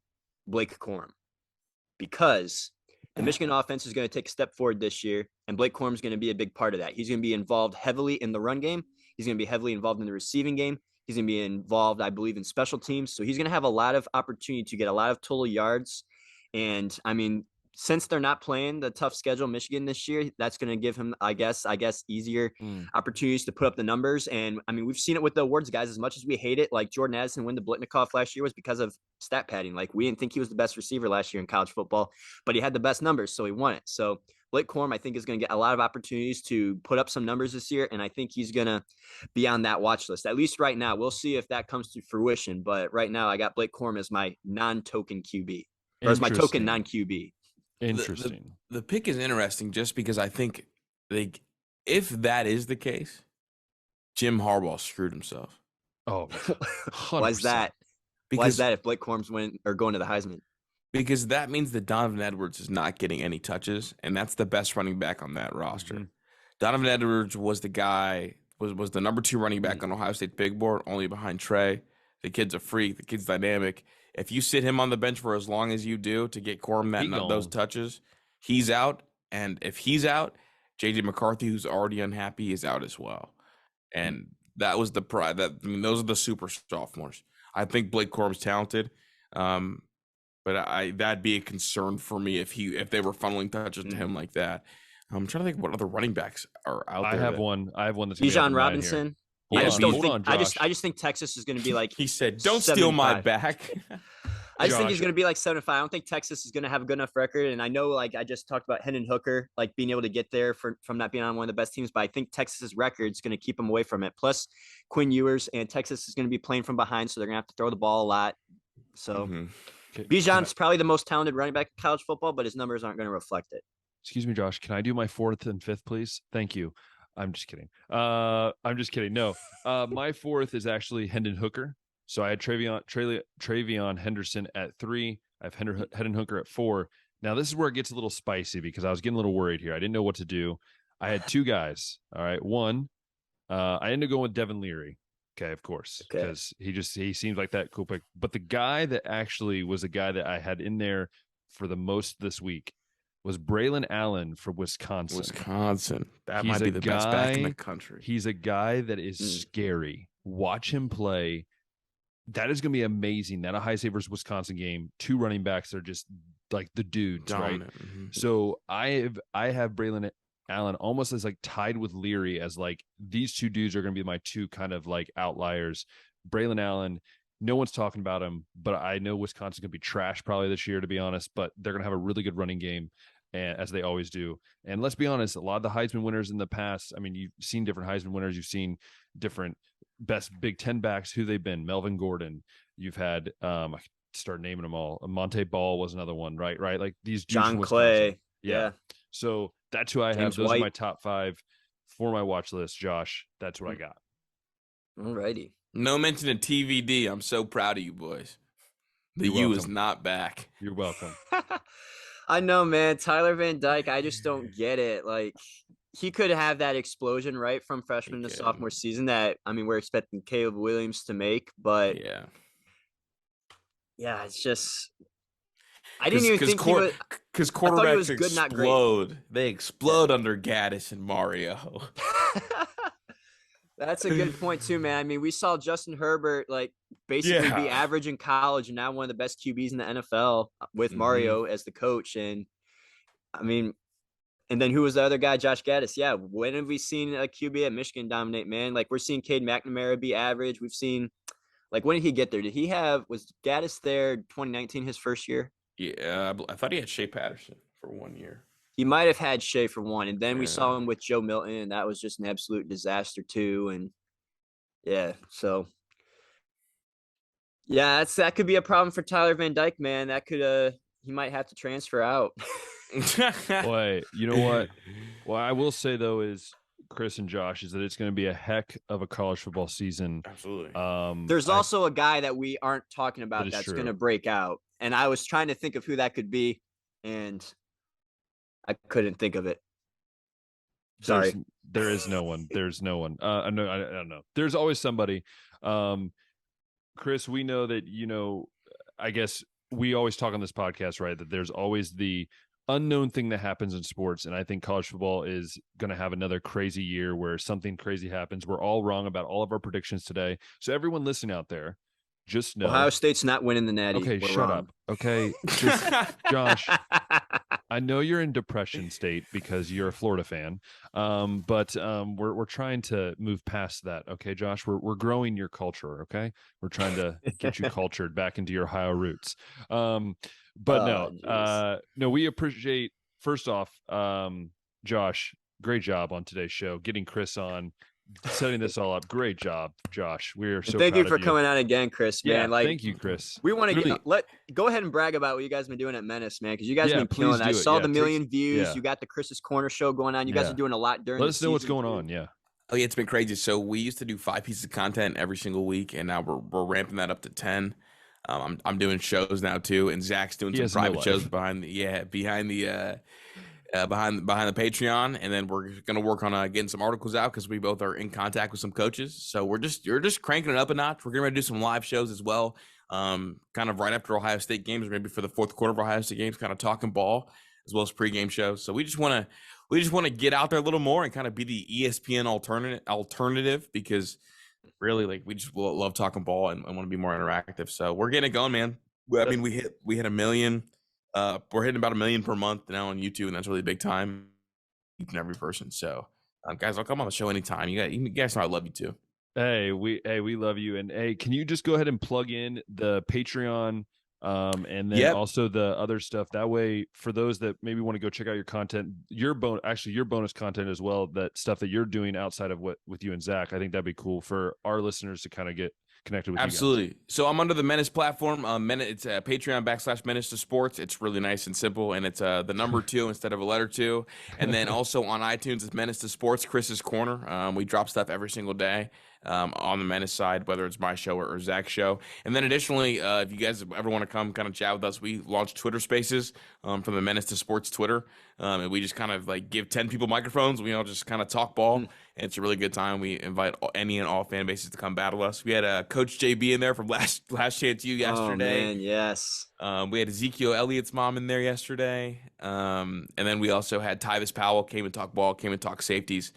Blake Corum because the Michigan offense is going to take a step forward this year, and Blake Corum is going to be a big part of that. He's going to be involved heavily in the run game. He's going to be heavily involved in the receiving game. He's going to be involved, I believe, in special teams. So he's going to have a lot of opportunity to get a lot of total yards. And I mean, since they're not playing the tough schedule Michigan this year, that's going to give him, I guess, easier opportunities to put up the numbers. And I mean, we've seen it with the awards, guys. As much as we hate it, like Jordan Addison win the Blitnikoff last year was because of stat padding. Like we didn't think he was the best receiver last year in college football, but he had the best numbers, so he won it. So Blake Corum, I think, is going to get a lot of opportunities to put up some numbers this year, and I think he's going to be on that watch list, at least right now. We'll see if that comes to fruition, but right now I got Blake Corum as my non-token QB, or as my token non-QB. Interesting. The pick is interesting just because I think if that is the case, Jim Harbaugh screwed himself. Oh, 100%. Why is that? Why is that if Blake Corum's going to the Heisman? Because that means that Donovan Edwards is not getting any touches, and that's the best running back on that roster. Mm-hmm. Donovan Edwards was the guy, was the number 2 running back on Ohio State's big board, only behind Trey. The kid's a freak. The kid's dynamic. If you sit him on the bench for as long as you do to get Corum those touches, he's out. And if he's out, J.J. McCarthy, who's already unhappy, is out as well. And that was the pride. Those are the super sophomores. I think Blake Corum's talented. but that'd be a concern for me if they were funneling touches to him like that. I'm trying to think what other running backs are out there. I have one that's gonna be Bijan Robinson. I just don't think. I just think Texas is going to be like. He said, "Don't steal my back." I just think he's going to be like 7-5. I don't think Texas is going to have a good enough record. And I know, like I just talked about Hendon Hooker, like being able to get there from not being on one of the best teams. But I think Texas's record is going to keep him away from it. Plus, Quinn Ewers and Texas is going to be playing from behind, so they're going to have to throw the ball a lot. So, Bijan's probably the most talented running back in college football, but his numbers aren't going to reflect it. Excuse me, Josh. Can I do my 4th and 5th, please? Thank you. I'm just kidding. No, my 4th is actually Hendon Hooker. So I had Travion Henderson at 3. I have Hendon Hooker at 4. Now this is where it gets a little spicy because I was getting a little worried here. I didn't know what to do. I had 2 guys. All right. One, I ended up going with Devin Leary. Okay, of course, because he seems like that cool pick. But the guy that actually was a guy that I had in there for the most this week was Braylon Allen from Wisconsin. That might be the best back in the country. He's a guy that is scary. Watch him play. That is going to be amazing. That Ohio State versus Wisconsin game, 2 running backs that are just like the dudes, dominant. Right? Mm-hmm. So I have Braylon Allen almost as like tied with Leary as like these 2 dudes are going to be my 2 kind of like outliers. Braylon Allen, no one's talking about him, but I know Wisconsin's going to be trash probably this year, to be honest, but they're going to have a really good running game. And as they always do. And let's be honest, a lot of the Heisman winners in the past, I mean, you've seen different Heisman winners. You've seen different best Big Ten backs, who they've been. Melvin Gordon. You've had, I start naming them all. Monte Ball was another one, right? Like these dudes. John Clay. Yeah. So that's who I have. James Those White. are my top 5 for my watch list, Josh. That's what I got. Alrighty. No mention of TVD. I'm so proud of you boys. The You're U welcome. is not back. You're welcome. I know, man. Tyler Van Dyke, I just don't get it. Like, he could have that explosion, right, from freshman to sophomore season that, I mean, we're expecting Caleb Williams to make. But, yeah, it's just – I didn't even think because quarterbacks good, explode. They explode under Gaddis and Mario. That's a good point, too, man. I mean, we saw Justin Herbert, like, basically be average in college and now one of the best QBs in the NFL with Mario as the coach. And, I mean, and then who was the other guy? Josh Gaddis. Yeah, when have we seen a QB at Michigan dominate, man? Like, we're seeing Cade McNamara be average. We've seen, like, when did he get there? Was Gaddis there 2019, his first year? Yeah, I thought he had Shea Patterson for 1 year. He might have had Shea for 1, and then we saw him with Joe Milton, and that was just an absolute disaster too. And so that could be a problem for Tyler Van Dyke, man. That could he might have to transfer out. Boy, you know what? What I will say though is, Chris and Josh, is that it's going to be a heck of a college football season. Absolutely. There's also a guy that we aren't talking about that's going to break out, and I was trying to think of who that could be, and I couldn't think of it. Sorry. There is no one. There's no one. I don't know. There's always somebody. Chris, we know that, I guess we always talk on this podcast, right, that there's always the unknown thing that happens in sports. And I think college football is going to have another crazy year where something crazy happens. We're all wrong about all of our predictions today. So everyone listening out there, just know Ohio State's not winning the Natty. Okay, shut up. Okay, Josh, I know you're in depression state because you're a Florida fan, but we're trying to move past that. Okay, Josh, we're growing your culture. Okay, we're trying to get you cultured back into your Ohio roots. No, we appreciate, first off, Josh, great job on today's show, getting Chris on, setting this all up. Great job, Josh. We're so thank proud you for of you. coming on again, Chris, man. Yeah, thank you, Chris. We want to go ahead and brag about what you guys have been doing at Menace, man, because you guys have been killing it. I saw the million views. You got the Chris's Corner show going on. You guys are doing a lot during Let the us know what's season. going on. Yeah. Oh yeah, it's been crazy. So we used to do 5 pieces of content every single week, and now we're ramping that up to 10. I'm doing shows now too, and Zach's doing some private shows behind the Patreon, and then we're gonna work on getting some articles out because we both are in contact with some coaches. So you're just cranking it up a notch. We're gonna do some live shows as well, kind of right after Ohio State games, maybe for the fourth quarter of Ohio State games, kind of talking ball as well as pregame shows. So we just want to get out there a little more and kind of be the ESPN alternative because really, like, we just love talking ball and want to be more interactive. So we're getting it going, man. I mean, we hit 1 million. We're hitting about 1 million per month now on YouTube, and that's really big time. Each and every person. So, guys, I'll come on the show anytime. You guys know I love you too. Hey, we love you. And hey, can you just go ahead and plug in the Patreon, and then also the other stuff? That way, for those that maybe want to go check out your content, your bonus content as well, that stuff that you're doing outside of with you and Zach, I think that'd be cool for our listeners to kind of get connected with. Absolutely. You guys. So I'm under the Menace platform. It's Patreon /Menace2Sports. It's really nice and simple, and it's the number 2 instead of a letter 2. And then also on iTunes, it's Menace2Sports, Chris's Corner. We drop stuff every single day on the Menace side, whether it's my show or Zach's show. And then additionally, if you guys ever want to come kind of chat with us, we launched Twitter Spaces from the Menace2Sports Twitter. And we just kind of like give 10 people microphones. We all just kind of talk ball. And it's a really good time. We invite any and all fan bases to come battle us. We had Coach JB in there from Last Chance U yesterday. Oh, man, yes. We had Ezekiel Elliott's mom in there yesterday. And then we also had Tyvis Powell came and talked ball, came and talked safeties.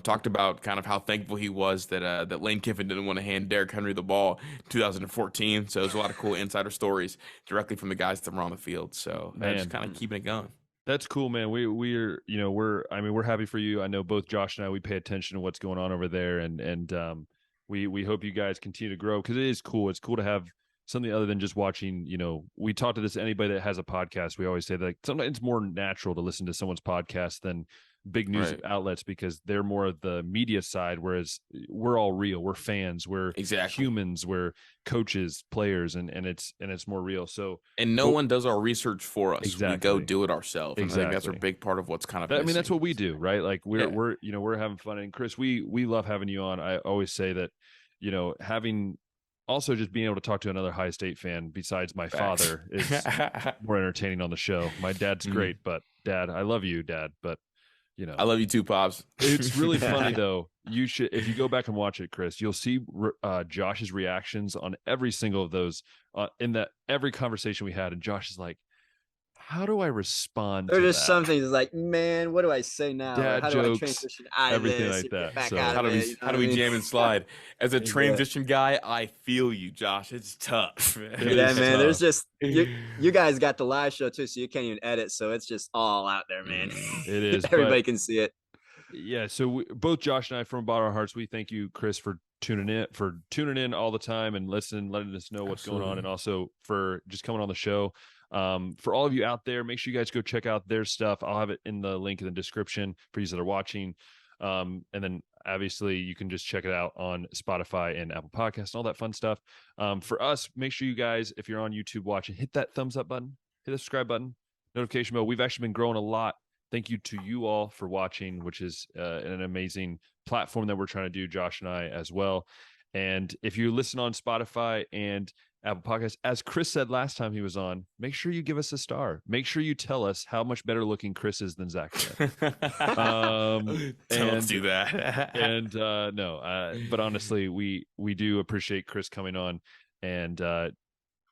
Talked about kind of how thankful he was that Lane Kiffin didn't want to hand Derrick Henry the ball in 2014. So there's a lot of cool insider stories directly from the guys that were on the field. So just kind of keeping it going. That's cool, man. We're happy for you. I know both Josh and I, we pay attention to what's going on over there, and we hope you guys continue to grow, because it is cool. It's cool to have something other than just watching. We talk to anybody that has a podcast. We always say that sometimes it's more natural to listen to someone's podcast than big news outlets, because they're more of the media side, whereas we're all real. We're fans. We're humans. We're coaches, players, and it's more real. So, and no one does our research for us. Exactly. We go do it ourselves. Exactly. I think that's a big part of what's kind of. That's what we do, right? Like we're having fun. And Chris, we love having you on. I always say that, having also just being able to talk to another High State fan besides my father is more entertaining on the show. My dad's great, but Dad, I love you, Dad, but. I love you too, Pops. It's really funny though. You should, if you go back and watch it, Chris, you'll see Josh's reactions on every single of those in every conversation we had. And Josh is like, "How do I respond?" There's to just that? something that's like, man, what do I say now? Dad how jokes, do I transition out of everything this? like that. Back So out of it, how do we jam and slide? As a transition guy, I feel you, Josh. It's tough. Yeah, man. There's just you guys got the live show too, so you can't even edit. So it's just all out there, man. It is. Everybody can see it. Yeah. So both Josh and I, from the bottom of our hearts, we thank you, Chris, for tuning in all the time and letting us know what's going on, and also for just coming on the show. For all of you out there, make sure you guys go check out their stuff. I'll have it in the link in the description for you that are watching. And then obviously you can just check it out on Spotify and Apple Podcasts and all that fun stuff. For us, make sure you guys, if you're on YouTube watching, hit that thumbs up button, hit the subscribe button, notification bell. We've actually been growing a lot. Thank you to you all for watching, which is an amazing platform that we're trying to do, Josh and I as well. And if you listen on Spotify and Apple Podcasts, as Chris said last time he was on, make sure you give us a star. Make sure you tell us how much better looking Chris is than Zach. Don't do that. But honestly, we do appreciate Chris coming on and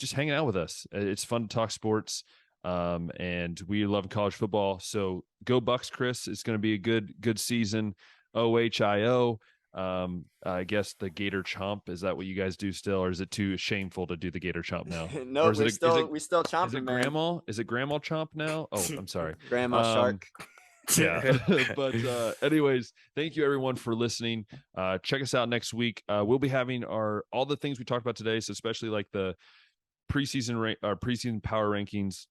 just hanging out with us. It's fun to talk sports. And we love college football. So go Bucks, Chris. It's going to be a good season. OHIO. I guess the Gator Chomp, is that what you guys do still, or is it too shameful to do the Gator Chomp now? No, we still chomp it, man. Is it Grandma Chomp now? Oh, I'm sorry. Grandma Shark. Yeah. But anyways, thank you everyone for listening. Check us out next week. We'll be having all the things we talked about today, so especially like the preseason power rankings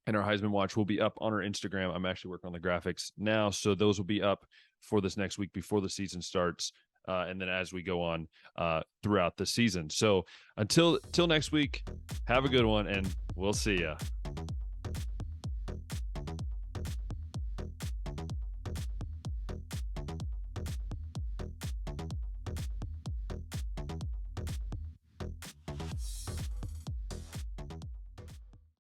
and our Heisman watch will be up on our Instagram. I'm actually working on the graphics now, so those will be up for this next week before the season starts, and then as we go on throughout the season. So until next week, have a good one, and we'll see ya.